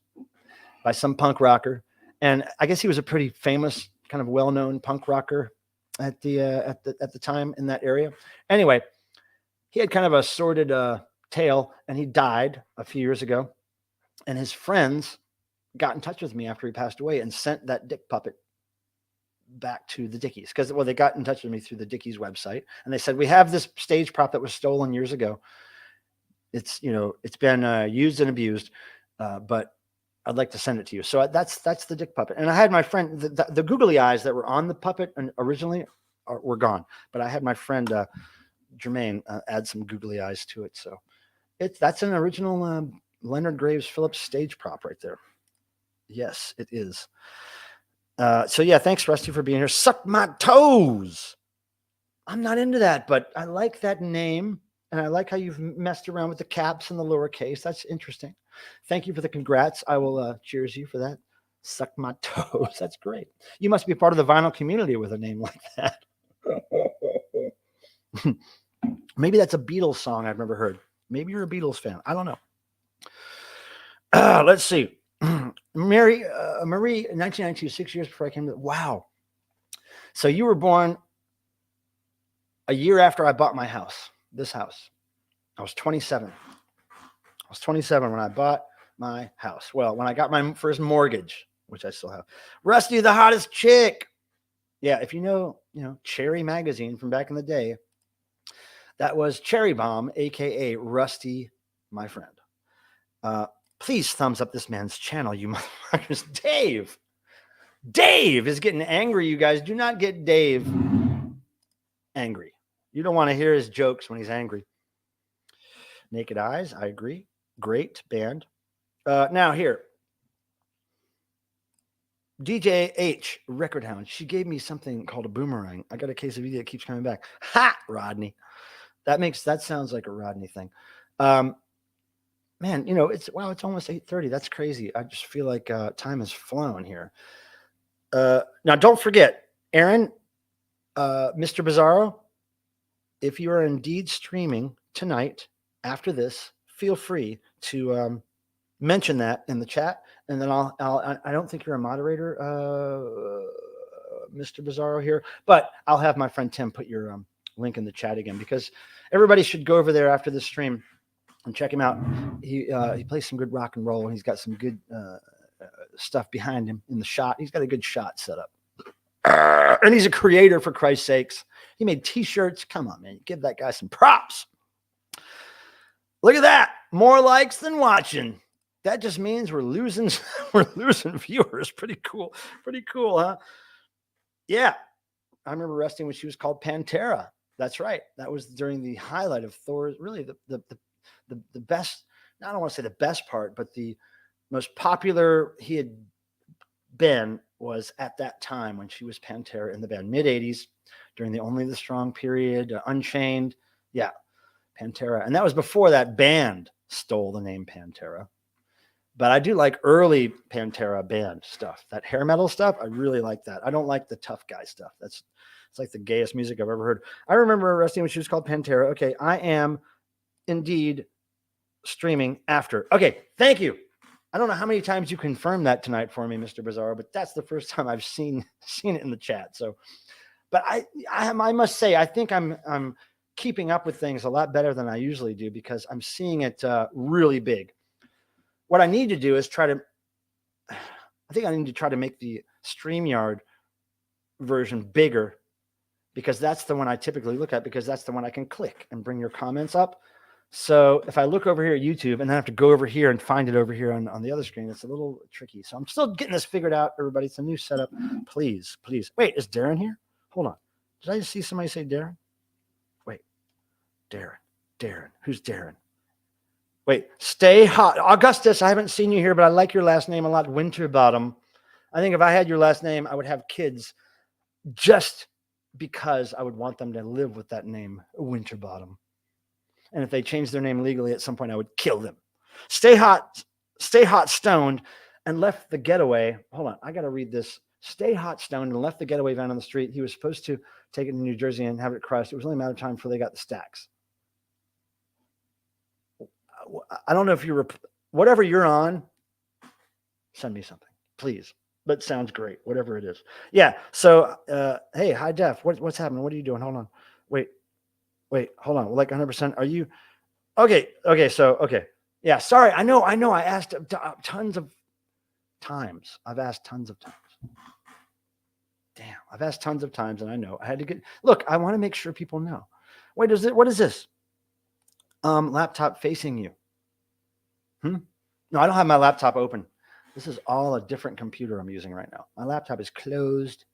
by some punk rocker. And I guess he was a pretty famous, kind of well-known punk rocker at the time in that area. Anyway, he had kind of a sordid tale, and he died a few years ago. And his friends got in touch with me after he passed away and sent that Dick puppet back to the Dickies. Because, well, they got in touch with me through the Dickies website. And they said, we have this stage prop that was stolen years ago. It's been used and abused, but I'd like to send it to you. So that's the Dick puppet. And I had my friend, the googly eyes that were on the puppet and originally were gone. But I had my friend Jermaine add some googly eyes to it. So that's an original Leonard Graves Phillips stage prop right there. Yes, it is. So yeah, thanks, Rusty, for being here. Suck my toes. I'm not into that, but I like that name, and I like how you've messed around with the caps and the lowercase. That's interesting. Thank you for the congrats. I will cheers you for that. Suck my toes. That's great. You must be part of the vinyl community with a name like that. Maybe that's a Beatles song I've never heard. Maybe you're a Beatles fan. I don't know. Let's see. Marie, in 1992, 6 years before I came to. Wow. So you were born a year after I bought my house, this house. I was 27. I was 27 when I bought my house. Well, when I got my first mortgage, which I still have. Rusty, the hottest chick. Yeah, if you know, Cherry Magazine from back in the day, that was Cherry Bomb, aka Rusty, my friend. Please thumbs up this man's channel, you motherfuckers. Dave is getting angry, you guys. Do not get Dave angry. You don't want to hear his jokes when he's angry. Naked Eyes, I agree. Great band. Now here. DJ H, Record Hound. She gave me something called a boomerang. I got a case of that keeps coming back. Ha, Rodney. That sounds like a Rodney thing. Man, it's almost 8:30. That's crazy. I just feel like time has flown here. Now, don't forget, Aaron, Mr. Bizarro, if you are indeed streaming tonight after this, feel free to mention that in the chat, and then I don't think you're a moderator, Mr. Bizarro here, but I'll have my friend Tim put your link in the chat again, because everybody should go over there after this stream and check him out. He plays some good rock and roll, and he's got some good stuff behind him in the shot. He's got a good shot set up. And he's a creator, for Christ's sakes. He made t-shirts. Come on, man. Give that guy some props. Look at that. More likes than watching. That just means we're losing viewers. Pretty cool. Pretty cool, huh? Yeah. I remember resting when she was called Pantera. That's right. That was during the highlight of Thor's, really the best, I don't want to say the best part, but the most popular he had been was at that time when she was Pantera in the band, mid-'80s, during the Only the Strong period, Unchained. Yeah, Pantera. And that was before that band stole the name Pantera. But I do like early Pantera band stuff. That hair metal stuff, I really like that. I don't like the tough guy stuff. It's like the gayest music I've ever heard. I remember resting when she was called Pantera. Okay, I am indeed streaming after. Okay, thank you. I don't know how many times you confirmed that tonight for me, Mr. Bizarro, but that's the first time I've seen it in the chat. So, but I must say, I think I'm keeping up with things a lot better than I usually do, because I'm seeing it really big. What I need to do is I think I need to try to make the StreamYard version bigger, because that's the one I typically look at, because that's the one I can click and bring your comments up. So if I look over here at YouTube and then I have to go over here and find it over here on the other screen, it's a little tricky. So I'm still getting this figured out, everybody. It's a new setup. Please. Wait, is Darren here? Hold on. Did I just see somebody say Darren? Wait, Darren. Who's Darren? Wait, stay hot. Augustus, I haven't seen you here, but I like your last name a lot, Winterbottom. I think if I had your last name, I would have kids just because I would want them to live with that name, Winterbottom. And if they changed their name legally at some point, I would kill them. Stay hot, stoned, and left the getaway. Hold on, I got to read this. Stay hot, stoned, and left the getaway van on the street. He was supposed to take it to New Jersey and have it crushed. It was only a matter of time before they got the stacks. I don't know if you're, whatever you're on, send me something, please. But sounds great, whatever it is. Yeah, so, hey, High Def, what's happening? What are you doing? Hold on. Wait, hold on. Like 100%. Are you okay? Okay. Yeah. Sorry. I know. I asked tons of times. I've asked tons of times. Damn. I've asked tons of times, and I know I had to look. I want to make sure people know. Wait, what is this? Laptop facing you. No, I don't have my laptop open. This is all a different computer I'm using right now. My laptop is closed.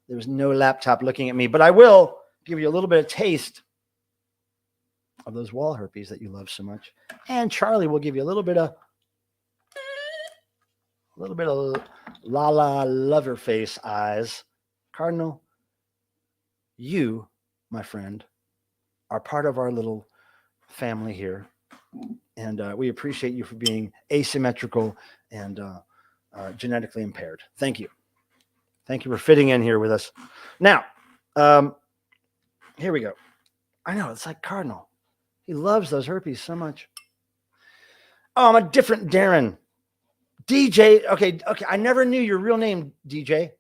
There's no laptop looking at me, but I will give you a little bit of taste of those wall herpes that you love so much. And Charlie will give you a little bit of Lala Loverface eyes. Cardinal, you, my friend, are part of our little family here. And we appreciate you for being asymmetrical and genetically impaired. Thank you. Thank you for fitting in here with us. Now, here we go. I know, it's like Cardinal. He loves those herpes so much. Oh, I'm a different Darren. DJ. Okay. I never knew your real name, DJ.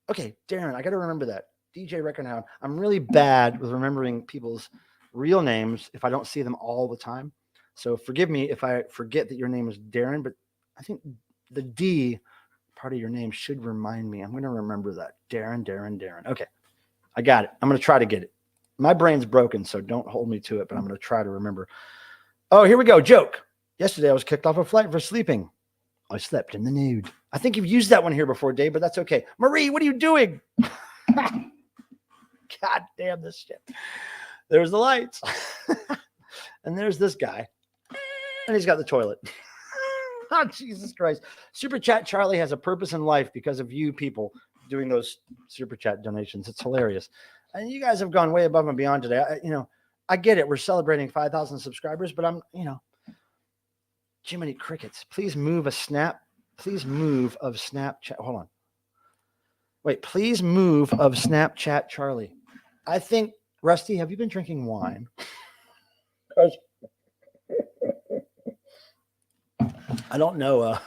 Okay, Darren, I got to remember that. DJ Reckonhound. I'm really bad with remembering people's real names if I don't see them all the time. So forgive me if I forget that your name is Darren, but I think the D part of your name should remind me. I'm going to remember that. Darren. Okay, I got it. I'm going to try to get it. My brain's broken, so don't hold me to it, but I'm going to try to remember. Oh, here we go. Joke. Yesterday, I was kicked off a flight for sleeping. I slept in the nude. I think you've used that one here before, Dave, but that's okay. Marie, what are you doing? God damn this shit. There's the lights. And there's this guy. And he's got the toilet. Oh, Jesus Christ. Super Chat Charlie has a purpose in life because of you people doing those Super Chat donations. It's hilarious. And you guys have gone way above and beyond today. I get it. We're celebrating 5,000 subscribers, but Jiminy crickets. Please move of Snapchat. Hold on. Wait, please move of Snapchat Charlie. I think, Rusty, have you been drinking wine? I don't know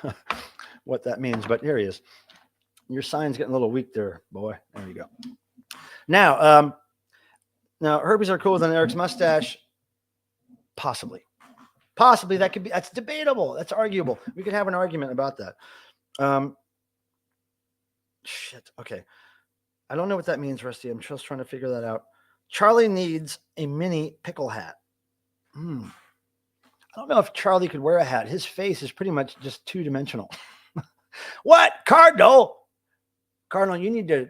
what that means, but here he is. Your sign's getting a little weak there, boy. There you go. Now herpes are cooler than Eric's mustache. Possibly that's debatable. That's arguable. We could have an argument about that. Shit. Okay. I don't know what that means, Rusty. I'm just trying to figure that out. Charlie needs a mini pickle hat. I don't know if Charlie could wear a hat. His face is pretty much just two-dimensional. What? Cardinal, you need to,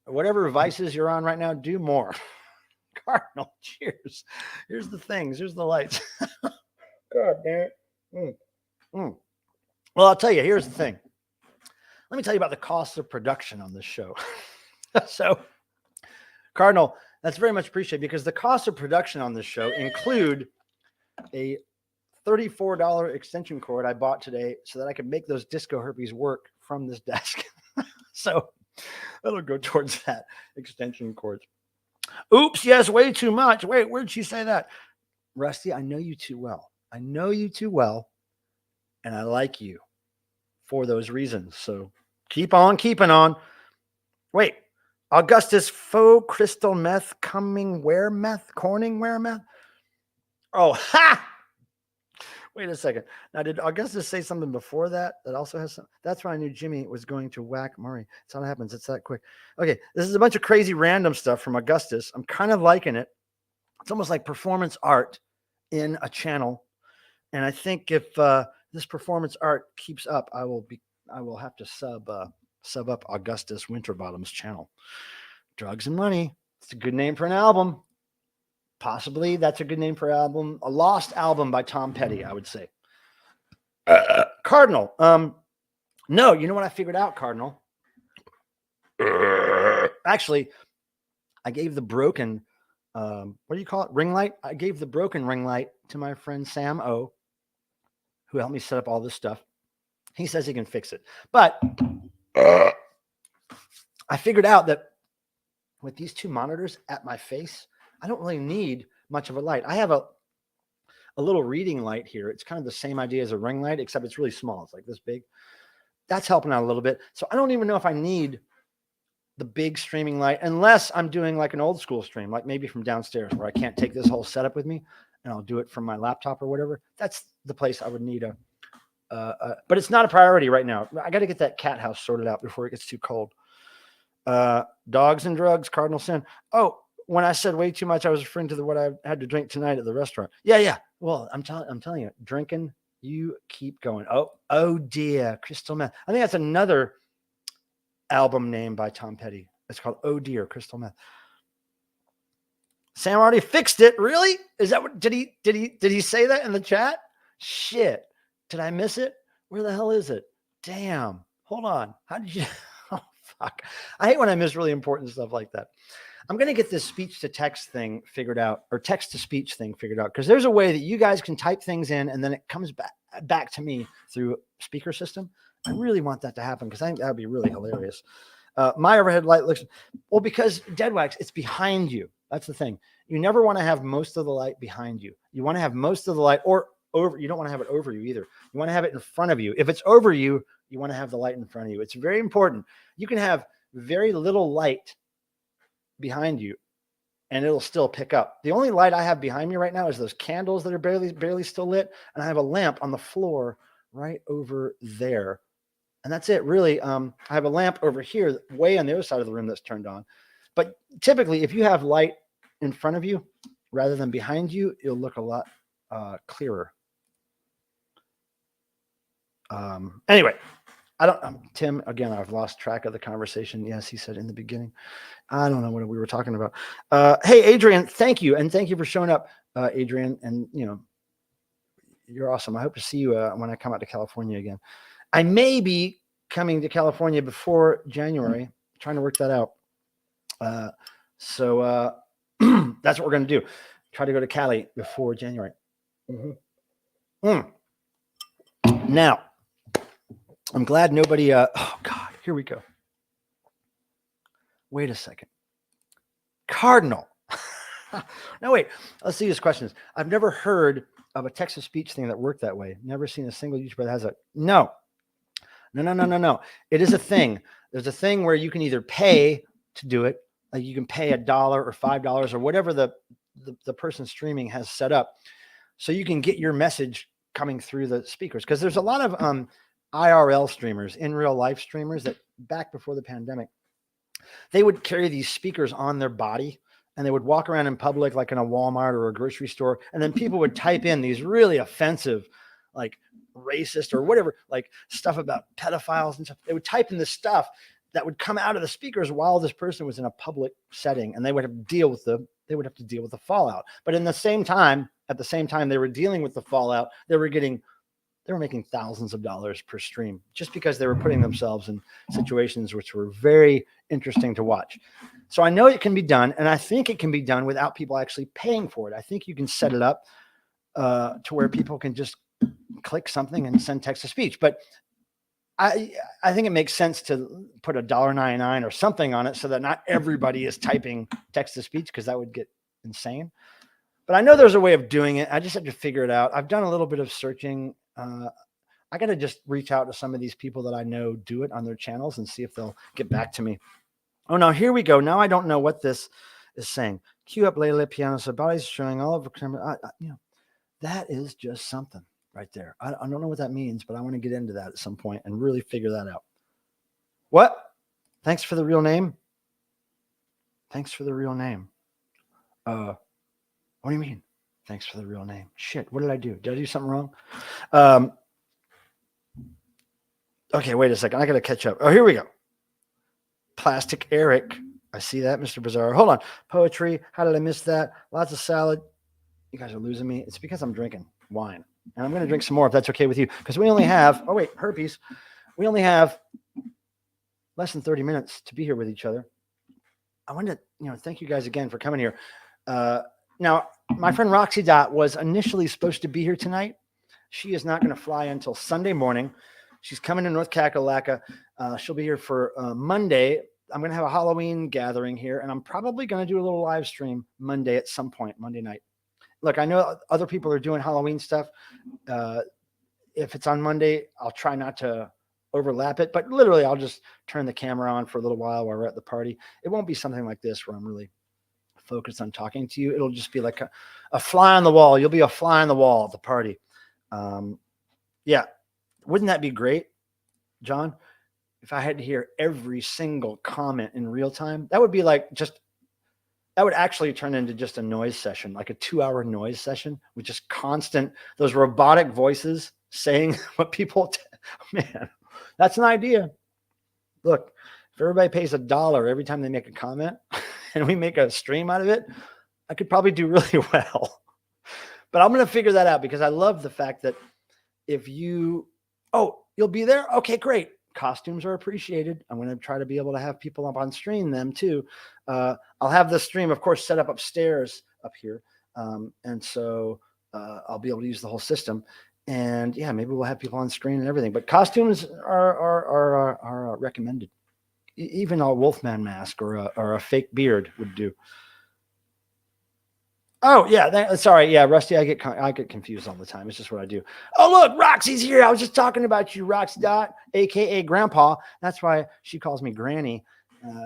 whatever vices you're on right now, do more. Cardinal, cheers. Here's the things. Here's the lights. God damn it. Well, I'll tell you, here's the thing. Let me tell you about the cost of production on this show. So, Cardinal, that's very much appreciated because the cost of production on this show include a $34 extension cord I bought today so that I could make those disco herpes work from this desk. So that'll go towards that extension cord. Oops, yes, way too much. Wait, where'd she say that? Rusty, I know you too well. And I like you for those reasons. So keep on keeping on. Wait, Augustus faux crystal meth coming where meth? Corning where meth? Oh, ha! Wait a second. Now, did Augustus say something before that also has some? That's why I knew Jimmy was going to whack Murray. That's how it happens. It's that quick. Okay, this is a bunch of crazy random stuff from Augustus. I'm kind of liking it. It's almost like performance art in a channel. And I think if this performance art keeps up, I will have to sub up Augustus Winterbottom's channel. Drugs and Money. It's a good name for an album. Possibly that's a good name for an album. A lost album by Tom Petty, I would say. Cardinal. No, you know what I figured out, Cardinal? Actually, I gave the broken, what do you call it? Ring light? I gave the broken ring light to my friend Sam O, who helped me set up all this stuff. He says he can fix it. But I figured out that with these two monitors at my face, I don't really need much of a light. I have a little reading light here. It's kind of the same idea as a ring light, except it's really small. It's like this big. That's helping out a little bit. So I don't even know if I need the big streaming light unless I'm doing like an old school stream, like maybe from downstairs where I can't take this whole setup with me and I'll do it from my laptop or whatever. That's the place I would need but it's not a priority right now. I got to get that cat house sorted out before it gets too cold. Dogs and drugs, Cardinal Sin. Oh, when I said way too much, I was referring to what I had to drink tonight at the restaurant. Yeah. Well, I'm telling you, drinking, you keep going. Oh dear, Crystal Meth. I think that's another album name by Tom Petty. It's called Oh Dear, Crystal Meth. Sam already fixed it. Really? Is that what? Did he say that in the chat? Shit. Did I miss it? Where the hell is it? Damn. Hold on. How did you? Oh fuck. I hate when I miss really important stuff like that. I'm going to get this speech to text thing figured out, or text to speech thing figured out, because there's a way that you guys can type things in and then it comes back to me through speaker system. I really want that to happen because I think that would be really hilarious. My overhead light looks, well, because dead wax, it's behind you. That's the thing. You never want to have most of the light behind you. You want to have most of the light or over. You don't want to have it over you either. You want to have it in front of you. If it's over you, you want to have the light in front of you. It's very important. You can have very little light behind you and it'll still pick up. The only light I have behind me right now is those candles that are barely still lit. And I have a lamp on the floor right over there. And that's it, really. I have a lamp over here, way on the other side of the room that's turned on. But typically, if you have light in front of you rather than behind you, it'll look a lot clearer. Anyway, I don't, Tim, again, I've lost track of the conversation. Yes, he said in the beginning. I don't know what we were talking about. Hey, Adrian, thank you. And thank you for showing up, Adrian. And, you're awesome. I hope to see you when I come out to California again. I may be coming to California before January, trying to work that out. So that's what we're going to do. Try to go to Cali before January. Now, I'm glad nobody, oh God, here we go. Wait a second. Cardinal. No, wait, let's see his questions. I've never heard of a text-to-speech thing that worked that way. Never seen a single YouTuber that has a, No. It is a thing. There's a thing where you can either pay to do it, like you can pay $1 or $5 or whatever the person streaming has set up, so you can get your message coming through the speakers. Because there's a lot of IRL streamers, in real life streamers, that back before the pandemic, they would carry these speakers on their body and they would walk around in public, like in a Walmart or a grocery store, and then people would type in these really offensive, like racist or whatever, like stuff about pedophiles and stuff. They would type in this stuff that would come out of the speakers while this person was in a public setting, and they would have to deal with the fallout. But at the same time they were dealing with the fallout, they were making thousands of dollars per stream just because they were putting themselves in situations which were very interesting to watch. So I know it can be done, and I think it can be done without people actually paying for it. I think you can set it up to where people can just click something and send text to speech. But I think it makes sense to put $1.99 or something on it so that not everybody is typing text to speech, because that would get insane. But I know there's a way of doing it. I just have to figure it out. I've done a little bit of searching. I got to just reach out to some of these people that I know do it on their channels and see if they'll get back to me. Oh, no, here we go. Now I don't know what this is saying. Cue up Layla piano. So body's showing all over camera. That is just something right there. I don't know what that means, but I want to get into that at some point and really figure that out. What? Thanks for the real name. Thanks for the real name. What do you mean? Thanks for the real name. Shit, what did I do? Did I do something wrong? Okay, wait a second. I got to catch up. Oh, here we go. Plastic Eric. I see that, Mr. Bizarre. Hold on. Poetry. How did I miss that? Lots of salad. You guys are losing me. It's because I'm drinking wine. And I'm going to drink some more if that's okay with you. Because we only have, herpes. We only have less than 30 minutes to be here with each other. I wanted to, thank you guys again for coming here. Now, my friend Roxy Dot was initially supposed to be here tonight. She is not going to fly until Sunday morning. She's coming to North Kakalaka. She'll be here for Monday. I'm going to have a Halloween gathering here, and I'm probably going to do a little live stream Monday at some point, Monday night. Look, I know other people are doing Halloween stuff. If it's on Monday, I'll try not to overlap it, but literally I'll just turn the camera on for a little while we're at the party. It won't be something like this where I'm really focused on talking to you. It'll just be like a fly on the wall. You'll be a fly on the wall at the party. Yeah. Wouldn't that be great, John? If I had to hear every single comment in real time, that would be like that would actually turn into just a noise session, like a 2-hour noise session with just constant, those robotic voices saying what people, man, that's an idea. Look, if everybody pays $1 every time they make a comment and we make a stream out of it, I could probably do really well. But I'm going to figure that out because I love the fact that if you'll be there? Okay, great. Costumes are appreciated. I'm going to try to be able to have people up on stream them too. I'll have the stream, of course, set up upstairs up here. And so I'll be able to use the whole system. And yeah, maybe we'll have people on screen and everything. But costumes are recommended. Even a Wolfman mask or a fake beard would do. Oh yeah, sorry, yeah, Rusty. I get confused all the time. It's just what I do. Oh look, Roxy's here. I was just talking about you, Roxy Dot, aka Grandpa. That's why she calls me Granny.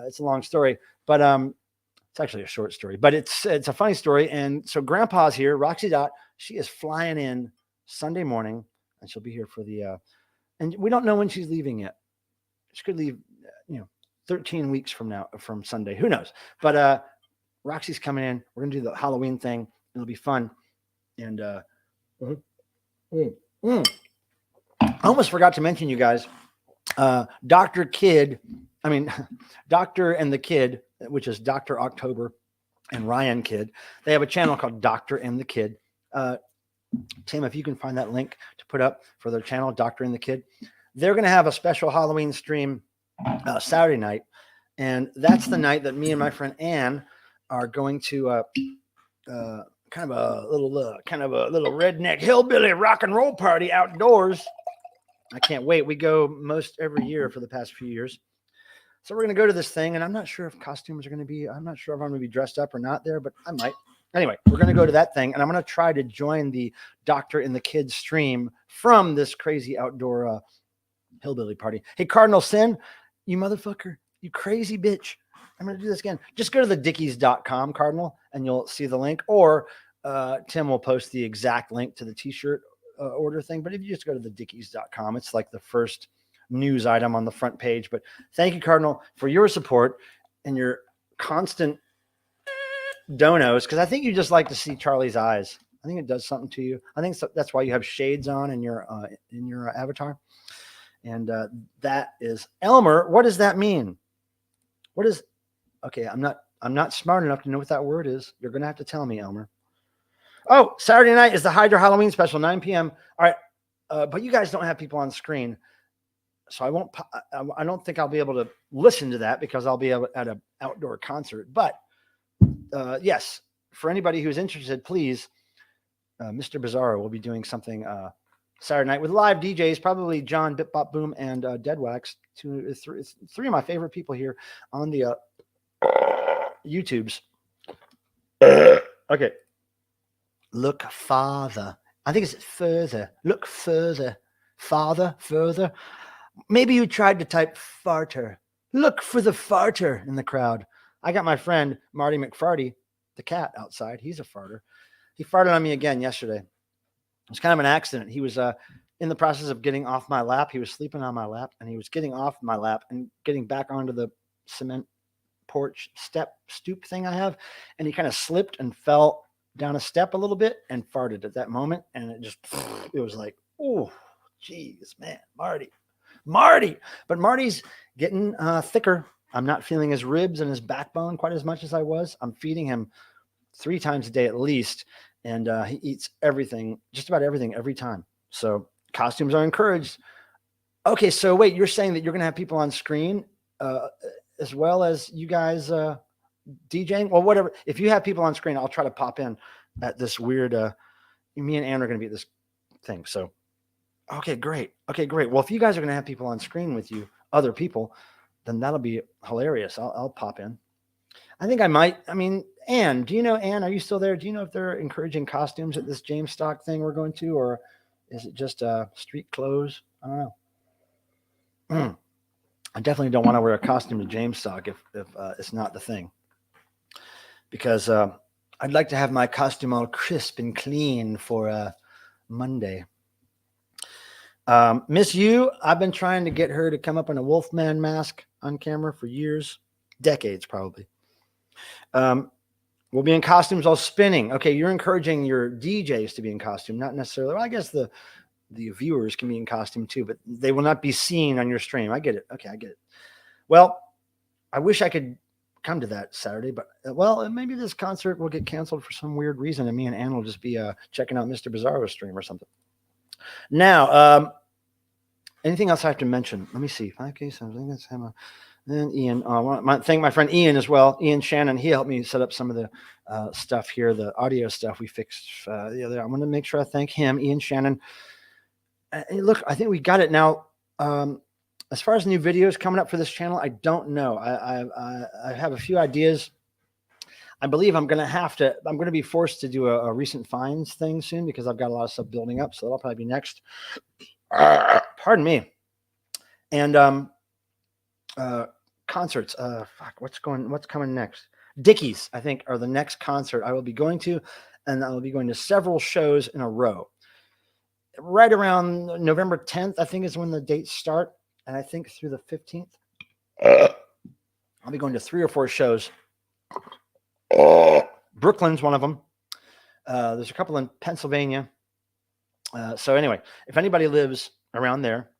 It's a long story, but it's actually a short story, but it's a funny story. And so Grandpa's here. Roxy Dot. She is flying in Sunday morning, and she'll be here for the. And we don't know when she's leaving yet. She could leave, 13 weeks from Sunday. Who knows? But Roxy's coming in. We're gonna do the Halloween thing. It'll be fun. And I almost forgot to mention, you guys, Dr. and the Kid, which is Dr. October and Ryan Kidd. They have a channel called Dr. and the Kid. Tim, if you can find that link to put up for their channel, Dr. and the Kid, they're going to have a special Halloween stream Saturday night. And that's the night that me and my friend Ann are going to kind of a little redneck hillbilly rock and roll party outdoors. I can't wait. We go most every year for the past few years. So we're going to go to this thing, and I'm not sure if costumes are going to be, I'm not sure if I'm going to be dressed up or not there, but I might. Anyway, we're going to go to that thing, and I'm going to try to join the Doctor and the Kid stream from this crazy outdoor hillbilly party. Hey, Cardinal Sin, you motherfucker, you crazy bitch. I'm going to do this again. Just go to the dickies.com, Cardinal, and you'll see the link, or Tim will post the exact link to the t-shirt order thing. But if you just go to the dickies.com, it's like the first news item on the front page. But thank you, Cardinal, for your support and your constant donos, because I think you just like to see Charlie's eyes. I think it does something to you. I think that's why you have shades on in your avatar. And that is Elmer. What does that mean? What is? Okay, I'm not smart enough to know what that word is. You're gonna have to tell me, Elmer. Oh, Saturday night is the Hydra Halloween special, 9 p.m. All right, but you guys don't have people on screen, so I won't. I don't think I'll be able to listen to that because I'll be at an outdoor concert. But yes, for anybody who's interested, please, Mr. Bizarro will be doing something Saturday night with live DJs, probably John Bip Bop Boom and Deadwax, three of my favorite people here on the YouTubes. Okay. Look farther. I think it's further. Look further. Farther, further. Maybe you tried to type farter. Look for the farter in the crowd. I got my friend Marty McFarty, the cat, outside. He's a farter. He farted on me again yesterday. It was kind of an accident. He was in the process of getting off my lap. He was sleeping on my lap, and he was getting off my lap and getting back onto the cement porch stoop thing I have. And he kind of slipped and fell down a step a little bit and farted at that moment. And it was like, oh, geez, man, Marty. But Marty's getting thicker. I'm not feeling his ribs and his backbone quite as much as I was. I'm feeding him 3 times a day at least. And he eats everything, just about everything, every time. So costumes are encouraged. Okay, so wait, you're saying that you're going to have people on screen as well as you guys DJing? Well, whatever. If you have people on screen, I'll try to pop in at this weird. Me and Ann are going to be at this thing. So, okay, great. Well, if you guys are going to have people on screen with you, other people, then that'll be hilarious. I'll pop in. I think I might. I mean, Ann, do you know, Ann, are you still there? Do you know if they're encouraging costumes at this James Stock thing we're going to, or is it just street clothes? I don't know. I definitely don't want to wear a costume to James Stock if it's not the thing, because I'd like to have my costume all crisp and clean for Monday. Miss Yu, I've been trying to get her to come up in a Wolfman mask on camera for years, decades probably. We'll be in costumes all spinning. Okay, you're encouraging your DJs to be in costume, not necessarily. Well, I guess the viewers can be in costume too, but they will not be seen on your stream. I get it. Okay, I get it. Well, I wish I could come to that Saturday, but well, maybe this concert will get canceled for some weird reason, and me and Ann will just be checking out Mr. Bizarro's stream or something. Now, anything else I have to mention? Let me see. 5K, something that's him. And Ian, I want to thank my friend Ian as well. Ian Shannon, he helped me set up some of the stuff here, the audio stuff we fixed the other. I'm going to make sure I thank him, Ian Shannon. look, I think we got it now. As far as new videos coming up for this channel, I don't know. I have a few ideas. I believe I'm going to be forced to do a recent finds thing soon because I've got a lot of stuff building up. So that'll probably be next. Pardon me. And concerts. Fuck, what's coming next? Dickies, I think, are the next concert I will be going to, and I will be going to several shows in a row. Right around November 10th, I think, is when the dates start, and I think through the 15th, I'll be going to 3 or 4 shows. Brooklyn's one of them. There's a couple in Pennsylvania. So anyway, if anybody lives around there,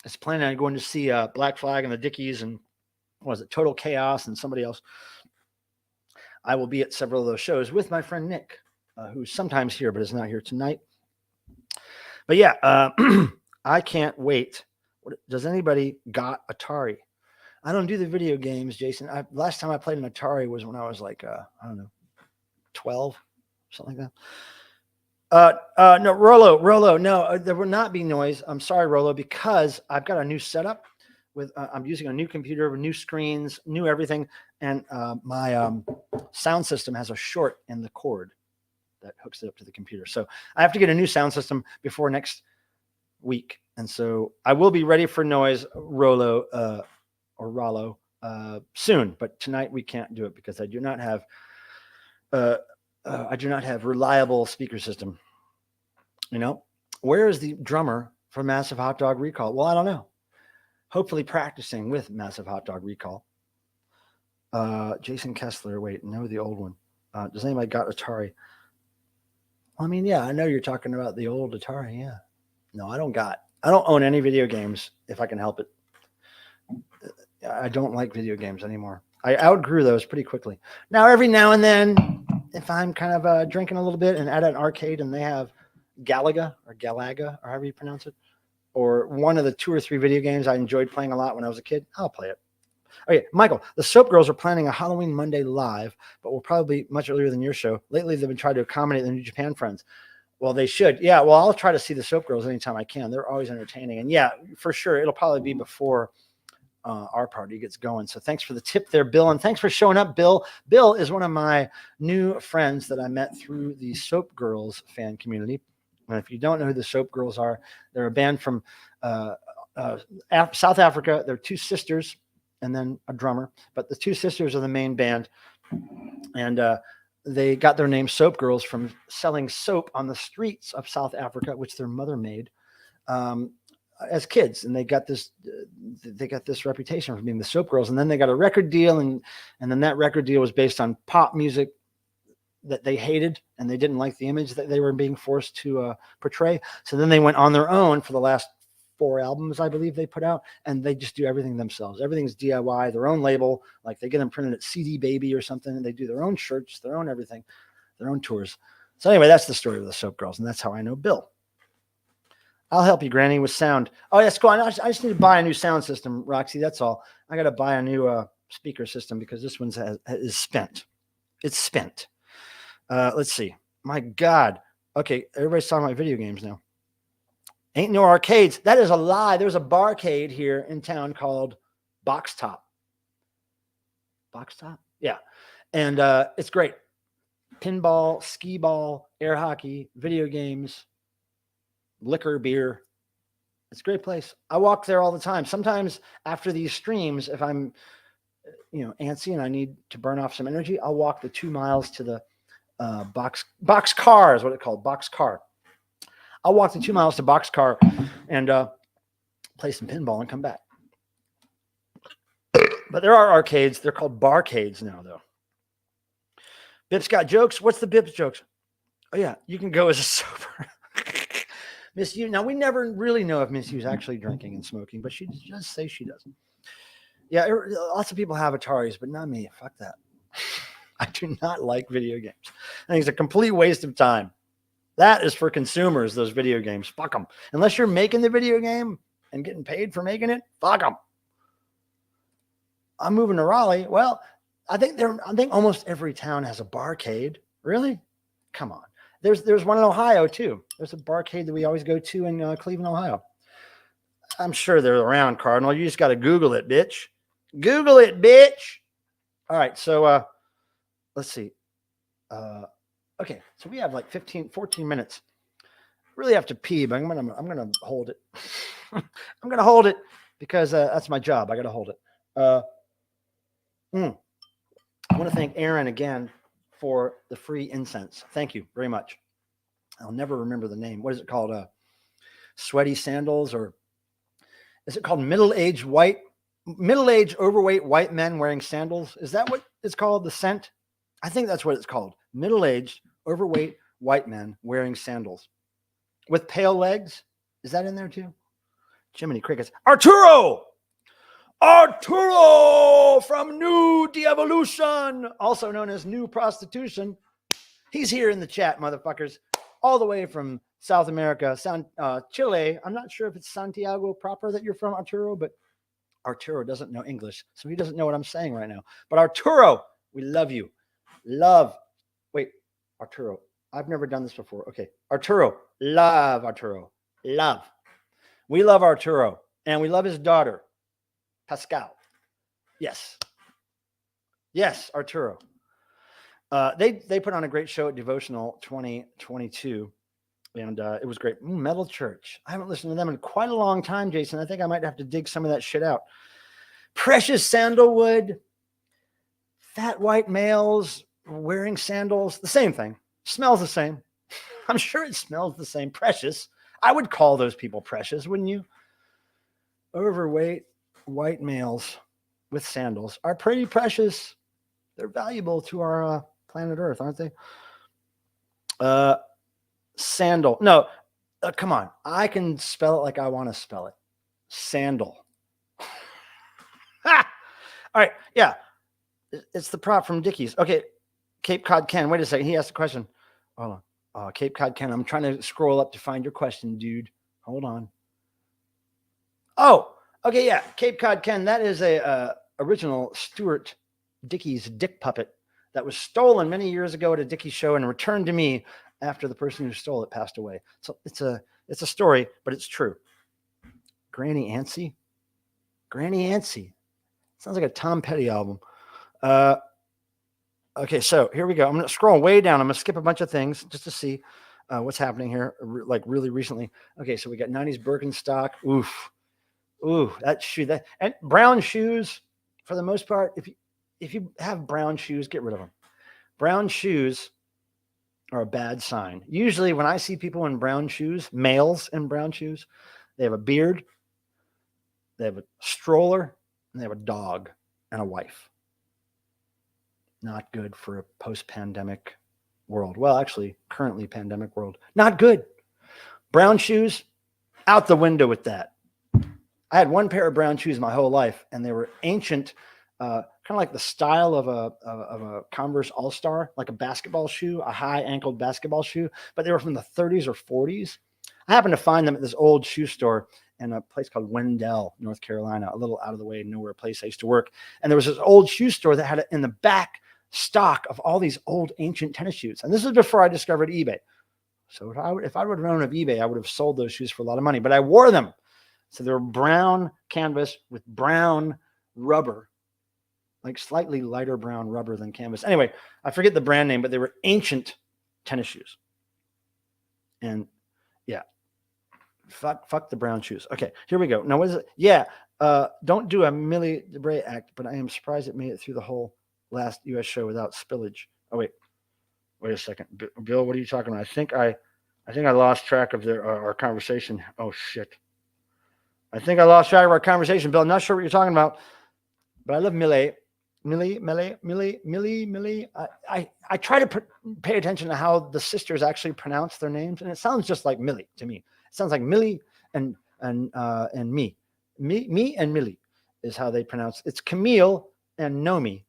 is planning on going to see Black Flag and the Dickies and what was it, Total Chaos and somebody else, I will be at several of those shows with my friend Nick, who's sometimes here but is not here tonight. But yeah, I can't wait. Does anybody got Atari? I don't do the video games, Jason. Last time I played an Atari was when I was like, I don't know, 12, something like that. No, Rolo, no, there will not be noise. I'm sorry, Rolo, because I've got a new setup with, I'm using a new computer with new screens, new everything. And my sound system has a short in the cord that hooks it up to the computer. So I have to get a new sound system before next week. And so I will be ready for noise, Rolo, or Rollo, soon, but tonight we can't do it because I do not have reliable speaker system. You know, where is the drummer for Massive Hot Dog Recall? Well, I don't know. Hopefully practicing with Massive Hot Dog Recall. Jason Kessler, wait, no, the old one. Does anybody got Atari? I mean, yeah, I know you're talking about the old Atari. Yeah. No, I don't own any video games if I can help it. I don't like video games anymore. I outgrew those pretty quickly. Now, every now and then, if I'm kind of drinking a little bit and at an arcade and they have Galaga or however you pronounce it, or one of the 2 or 3 video games I enjoyed playing a lot when I was a kid, I'll play it. Okay, Michael, the Soap Girls are planning a Halloween Monday live, but will probably be much earlier than your show. Lately, they've been trying to accommodate the New Japan friends. Well, they should. Yeah, well, I'll try to see the Soap Girls anytime I can. They're always entertaining. And yeah, for sure, it'll probably be before our party gets going. So thanks for the tip there, Bill. And thanks for showing up, Bill. Bill is one of my new friends that I met through the Soap Girls fan community. And if you don't know who the Soap Girls are, they're a band from South Africa. They're 2 sisters and then a drummer. But the 2 sisters are the main band. And they got their name Soap Girls from selling soap on the streets of South Africa, which their mother made. As kids, and they got this reputation for being the Soap Girls, and then they got a record deal, and then that record deal was based on pop music that they hated, and they didn't like the image that they were being forced to portray. So then they went on their own for the last 4 albums, I believe they put out, and they just do everything themselves. Everything's DIY, their own label, like they get them printed at CD Baby or something, and they do their own shirts, their own everything, their own tours. So anyway, that's the story of the Soap Girls, and that's how I know Bill. I'll help you, Granny, with sound. Oh, yes, go on. I just need to buy a new sound system, Roxy. That's all. I got to buy a new speaker system because this one is spent. It's spent. Let's see. My God. Okay, everybody's talking about video games now. Ain't no arcades. That is a lie. There's a barcade here in town called Box Top. Box Top? Yeah. And it's great. Pinball, skee ball, air hockey, video games, liquor, beer. It's a great place. I walk there all the time. Sometimes after these streams, if I'm, antsy and I need to burn off some energy, I'll walk the 2 miles to the box car is what it's called. Box car. I'll walk the 2 miles to Box Car and play some pinball and come back. But there are arcades. They're called barcades now, though. Bip's got jokes. What's the Bip's jokes? Oh, yeah. You can go as a sober. Miss U. Now, we never really know if Miss U is actually drinking and smoking, but she does say she doesn't. Yeah, lots of people have Ataris, but not me. Fuck that. I do not like video games. I think it's a complete waste of time. That is for consumers, those video games. Fuck them. Unless you're making the video game and getting paid for making it, fuck them. I'm moving to Raleigh. Well, I think almost every town has a barcade. Really? Come on. There's one in Ohio too. There's a barcade that we always go to in Cleveland, Ohio. I'm sure they're around, Cardinal. You just got to Google it, bitch. Google it, bitch. All right, so let's see. Okay, so we have like 14 minutes. Really have to pee, but I'm gonna hold it. I'm gonna hold it because that's my job. I gotta hold it. I want to thank Aaron again for the free incense. Thank you very much. I'll never remember the name. What is it called? Sweaty sandals, or is it called middle-aged overweight white men wearing sandals? Is that what it's called? The scent? I think that's what it's called. Middle-aged overweight white men wearing sandals with pale legs. Is that in there too? Jiminy Crickets. Arturo from New De-Evolution, also known as New Prostitution. He's here in the chat, motherfuckers, all the way from South America, Chile. I'm not sure if it's Santiago proper that you're from, Arturo, but Arturo doesn't know English, so he doesn't know what I'm saying right now. But Arturo, we love you. Wait, Arturo, I've never done this before. Okay, Arturo. We love Arturo, and we love his daughter, Pascal. Yes, Arturo. They put on a great show at Devotional 2022, and it was great. Metal Church. I haven't listened to them in quite a long time, Jason. I think I might have to dig some of that shit out. Precious Sandalwood. Fat white males wearing sandals. The same thing. Smells the same. I'm sure it smells the same. Precious. I would call those people precious, wouldn't you? Overweight white males with sandals are pretty precious. They're valuable to our planet Earth, aren't they? Sandal. No, come on. I can spell it like I want to spell it. Sandal. Ha! All right. Yeah. It's the prop from Dickies. Okay. Cape Cod Ken. Wait a second. He asked a question. Hold on. Cape Cod Ken. I'm trying to scroll up to find your question, dude. Hold on. Oh, okay. Yeah. Cape Cod Ken. That is a original Stuart Dickies dick puppet that was stolen many years ago at a Dickies show and returned to me after the person who stole it passed away. So it's a story, but it's true. Granny Antsy. Sounds like a Tom Petty album. Okay, so here we go. I'm going to scroll way down. I'm going to skip a bunch of things just to see what's happening here, like really recently. Okay, so we got 90s Birkenstock. Ooh, that shoe. And brown shoes, for the most part, if you have brown shoes, get rid of them. Brown shoes are a bad sign. Usually when I see people in brown shoes, males in brown shoes, they have a beard, they have a stroller, and they have a dog and a wife. Not good for a post-pandemic world. Well, actually, currently pandemic world. Not good. Brown shoes, out the window with that. I had one pair of brown shoes my whole life, and they were ancient, kind of like the style of a Converse All-Star, like a basketball shoe, a high-ankled basketball shoe, but they were from the 30s or 40s. I happened to find them at this old shoe store in a place called Wendell, North Carolina, a little out of the way, nowhere place I used to work. And there was this old shoe store that had it in the back stock of all these old ancient tennis shoes. And this was before I discovered eBay. So if I would have known of eBay, I would have sold those shoes for a lot of money, but I wore them. So they were brown canvas with brown rubber, like slightly lighter brown rubber than canvas. Anyway, I forget the brand name, but they were ancient tennis shoes. And yeah, fuck the brown shoes. Okay, here we go. Now, what is it? Yeah, don't do a Millie Debray act, but I am surprised it made it through the whole last U.S. show without spillage. Oh, wait a second. Bill, what are you talking about? I think I lost track of our conversation. Oh, shit. I think I lost track of our conversation, Bill. I'm not sure what you're talking about, but I love Millie. Millie. I try to pay attention to how the sisters actually pronounce their names, and it sounds just like Millie to me. It sounds like Millie and me. Me and Millie is how they pronounce. It's Camille and Nomi,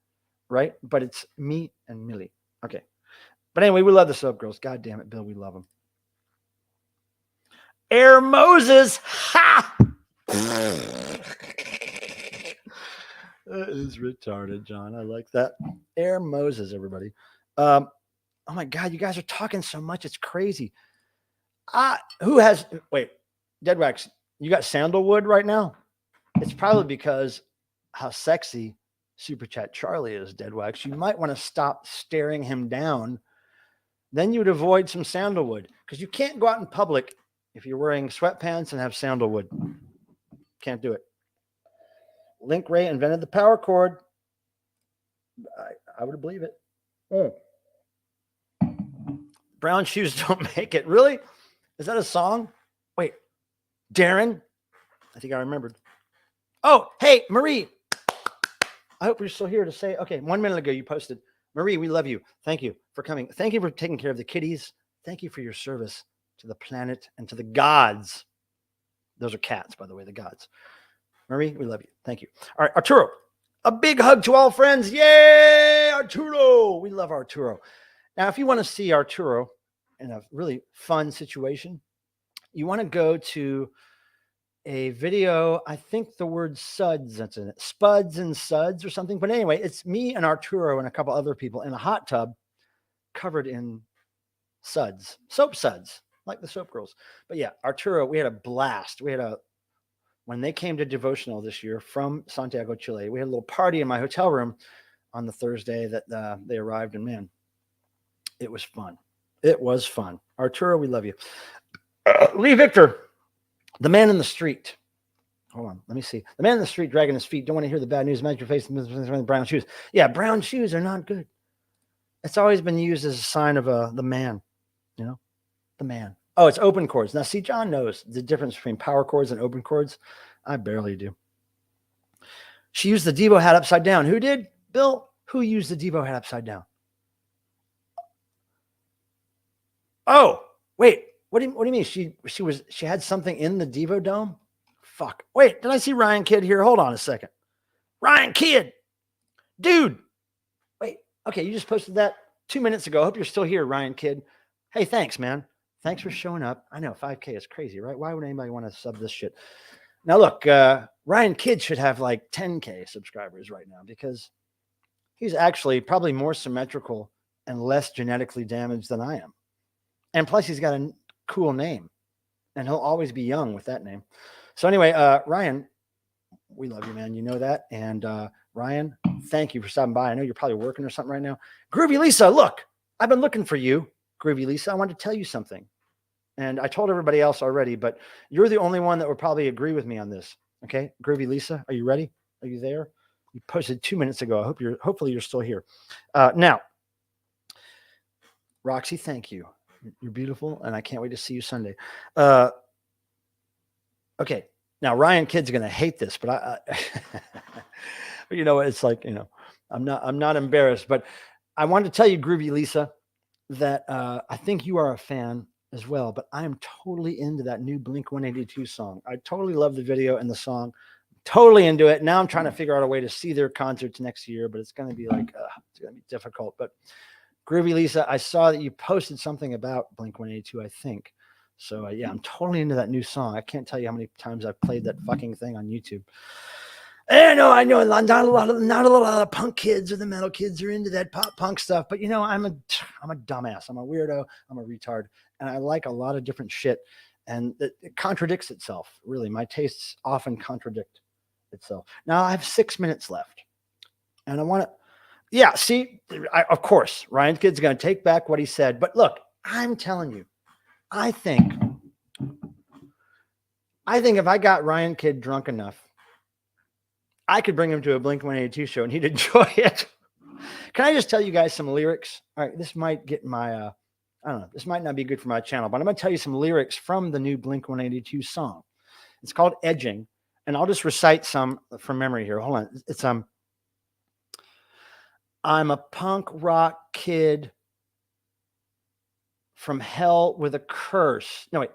right? But it's me and Millie. Okay. But anyway, we love the soap girls. God damn it, Bill, we love them. Air Moses. Ha! That is retarded, John. I like that. Air Moses, everybody. Oh my God, you guys are talking so much. It's crazy. Who has, wait, Dead Wax, you got sandalwood right now? It's probably because how sexy Super Chat Charlie is, Dead Wax. You might want to stop staring him down. Then you would avoid some sandalwood because you can't go out in public if you're wearing sweatpants and have sandalwood. Can't do it. Link Ray invented the power cord. I would believe it. Brown shoes don't make it. Really? Is that a song? Wait, Darren? I think I remembered. Oh, hey, Marie. I hope you're still here to say, okay, 1 minute ago you posted, Marie, we love you. Thank you for coming. Thank you for taking care of the kitties. Thank you for your service to the planet and to the gods. Those are cats, by the way, the gods. Marie, we love you. Thank you. All right, Arturo, a big hug to all friends. Yay, Arturo. We love Arturo. Now, if you want to see Arturo in a really fun situation, you want to go to a video. I think the word suds, that's in it. Spuds and suds or something. But anyway, it's me and Arturo and a couple other people in a hot tub covered in suds, soap suds, like the soap girls. But yeah, Arturo, we had a blast. When they came to devotional this year from Santiago, Chile, we had a little party in my hotel room on the Thursday that they arrived, and man, it was fun. It was fun. Arturo, we love you. Lee Victor, the man in the street. Hold on, let me see. The man in the street dragging his feet. Don't want to hear the bad news. Imagine your face with brown shoes. Yeah, brown shoes are not good. It's always been used as a sign of the man, you know, the man. Oh, it's open chords. Now, see, John knows the difference between power chords and open chords. I barely do. She used the Devo hat upside down. Who did? Bill, who used the Devo hat upside down? Oh, wait. What do you mean? She had something in the Devo Dome? Fuck. Wait, did I see Ryan Kidd here? Hold on a second. Ryan Kidd. Dude. Wait. Okay, you just posted that 2 minutes ago. I hope you're still here, Ryan Kidd. Hey, thanks, man. Thanks for showing up. I know 5K is crazy, right? Why would anybody want to sub this shit? Now, look, Ryan Kidd should have like 10K subscribers right now because he's actually probably more symmetrical and less genetically damaged than I am. And plus, he's got a cool name, and he'll always be young with that name. So anyway, Ryan, we love you, man. You know that. And Ryan, thank you for stopping by. I know you're probably working or something right now. Groovy Lisa, look, I've been looking for you. Groovy Lisa, I wanted to tell you something. And I told everybody else already, but you're the only one that would probably agree with me on this. Okay, Groovy Lisa, are you ready? Are you there? You posted 2 minutes ago. Hopefully you're still here. Now, Roxy, thank you. You're beautiful, and I can't wait to see you Sunday. Okay, now Ryan Kidd's gonna hate this, but you know, it's like, you know, I'm not embarrassed, but I wanted to tell you, Groovy Lisa, that I think you are a fan as well, but I am totally into that new Blink-182 song. I totally love the video and the song. Totally into it. Now I'm trying to figure out a way to see their concerts next year, but it's going to be like, it's going to be difficult. But Groovy Lisa, I saw that you posted something about Blink-182, I think. So yeah, I'm totally into that new song. I can't tell you how many times I've played that fucking thing on YouTube. I know, not a lot of the punk kids or the metal kids are into that pop punk stuff, but you know, I'm a dumbass. I'm a weirdo. I'm a retard, and I like a lot of different shit, and it contradicts itself. Really, my tastes often contradict itself. Now I have 6 minutes left, and I want to. Yeah, see, of course, Ryan Kidd's going to take back what he said, but look, I'm telling you, I think if I got Ryan Kidd drunk enough, I could bring him to a Blink-182 show and he'd enjoy it. Can I just tell you guys some lyrics? All right, this might get my, I don't know, this might not be good for my channel, but I'm going to tell you some lyrics from the new Blink-182 song. It's called Edging, and I'll just recite some from memory here. Hold on. It's, I'm a punk rock kid from hell with a curse. No, wait.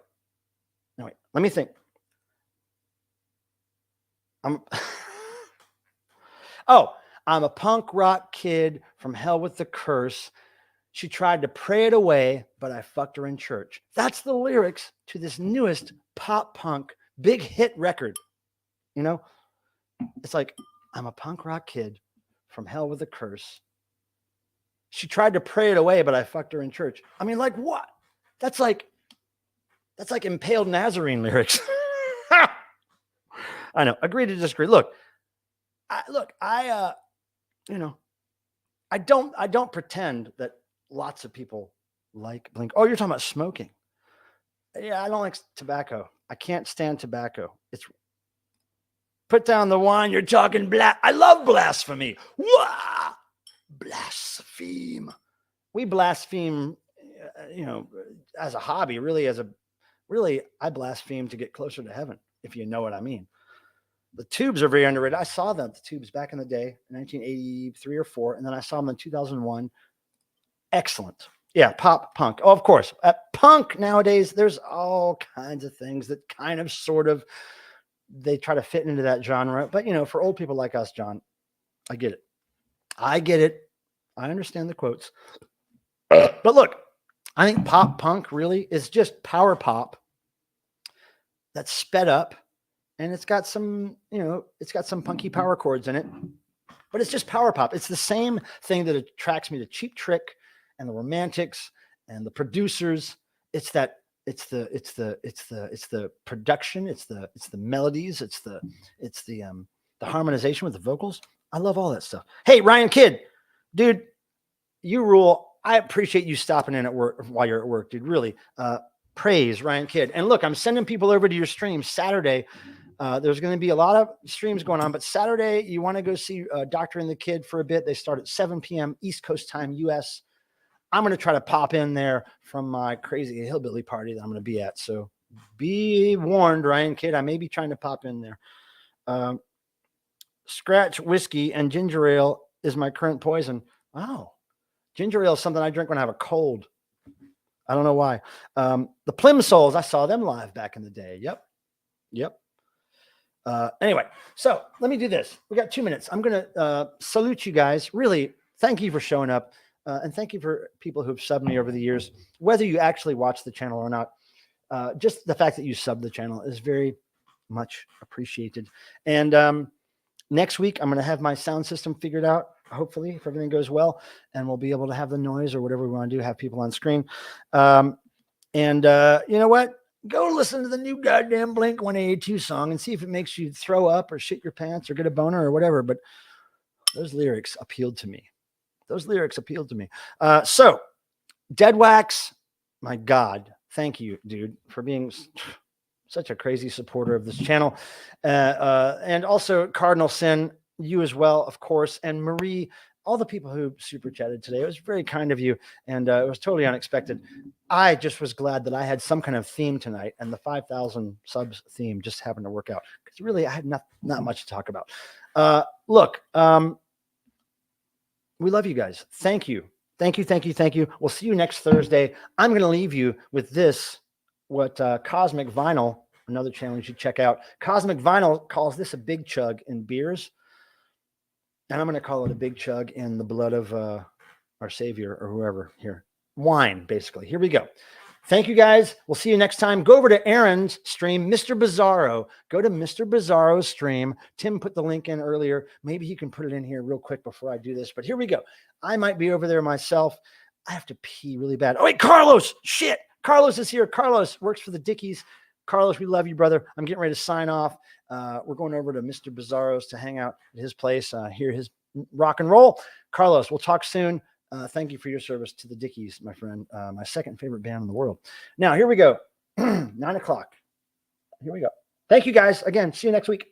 Let me think. I'm a punk rock kid from hell with the curse. She tried to pray it away, but I fucked her in church. That's the lyrics to this newest pop punk big hit record. You know, it's like, I'm a punk rock kid from hell with a curse. She tried to pray it away, but I fucked her in church. I mean, like what? That's like impaled Nazarene lyrics. I know. Agree to disagree. Look, I don't pretend that lots of people like Blink. Oh, you're talking about smoking. Yeah, I don't like tobacco. I can't stand tobacco. It's put down the wine. You're talking I love blasphemy. Wah! Blaspheme. We blaspheme, as a hobby, really, I blaspheme to get closer to heaven, if you know what I mean. The Tubes are very underrated. I saw them, the Tubes, back in the day, 1983 or 4, and then I saw them in 2001. Excellent. Yeah, pop punk. Oh, of course. Punk nowadays, there's all kinds of things that kind of sort of they try to fit into that genre. But, for old people like us, John, I get it. I understand the quotes. But look, I think pop punk really is just power pop that's sped up, and it's got some punky power chords in it, but it's just power pop. It's the same thing that attracts me to Cheap Trick and the Romantics and the Producers. It's the production. It's the melodies. It's the harmonization with the vocals. I love all that stuff. Hey, Ryan Kidd, dude, you rule. I appreciate you stopping in at work while you're at work, dude. Really, praise Ryan Kidd. And look, I'm sending people over to your stream Saturday. There's going to be a lot of streams going on, but Saturday you want to go see Doctor and the Kid for a bit. They start at 7 p.m. East Coast time, US. I'm going to try to pop in there from my crazy hillbilly party that I'm going to be at. So be warned, Ryan Kidd. I may be trying to pop in there. Scratch whiskey and ginger ale is my current poison. Oh, ginger ale is something I drink when I have a cold. I don't know why. The Plimsolls, I saw them live back in the day. Yep. Anyway, so let me do this. We got 2 minutes. I'm going to salute you guys. Really, thank you for showing up. And thank you for people who've subbed me over the years, whether you actually watch the channel or not. Just the fact that you sub the channel is very much appreciated. And next week, I'm going to have my sound system figured out, hopefully, if everything goes well, and we'll be able to have the noise or whatever we want to do, have people on screen. And you know what? Go listen to the new goddamn Blink 182 song and see if it makes you throw up or shit your pants or get a boner or whatever. But those lyrics appealed to me. So Dead Wax, my God, thank you, dude, for being such a crazy supporter of this channel. And also Cardinal Sin, you as well, of course. And Marie, all the people who super chatted today. It was very kind of you. And it was totally unexpected. I just was glad that I had some kind of theme tonight, and the 5,000 subs theme just happened to work out. Because really, I had not much to talk about. Look, we love you guys. Thank you. We'll see you next Thursday. I'm going to leave you with this, what Cosmic Vinyl, another channel you should check out. Cosmic Vinyl calls this a big chug in beers. And I'm going to call it a big chug in the blood of our Savior or whoever here. Wine, basically. Here we go. Thank you, guys. We'll see you next time. Go over to Aaron's stream, Mr. Bizarro. Go to Mr. Bizarro's stream. Tim put the link in earlier. Maybe he can put it in here real quick before I do this. But here we go. I might be over there myself. I have to pee really bad. Oh, wait, Carlos. Shit. Carlos is here. Carlos works for the Dickies. Carlos, we love you, brother. I'm getting ready to sign off. We're going over to Mr. Bizarro's to hang out at his place, hear his rock and roll. Carlos, we'll talk soon. Thank you for your service to the Dickies, my friend. My second favorite band in the world. Now, here we go. 9 o'clock. Here we go. Thank you, guys. Again, see you next week.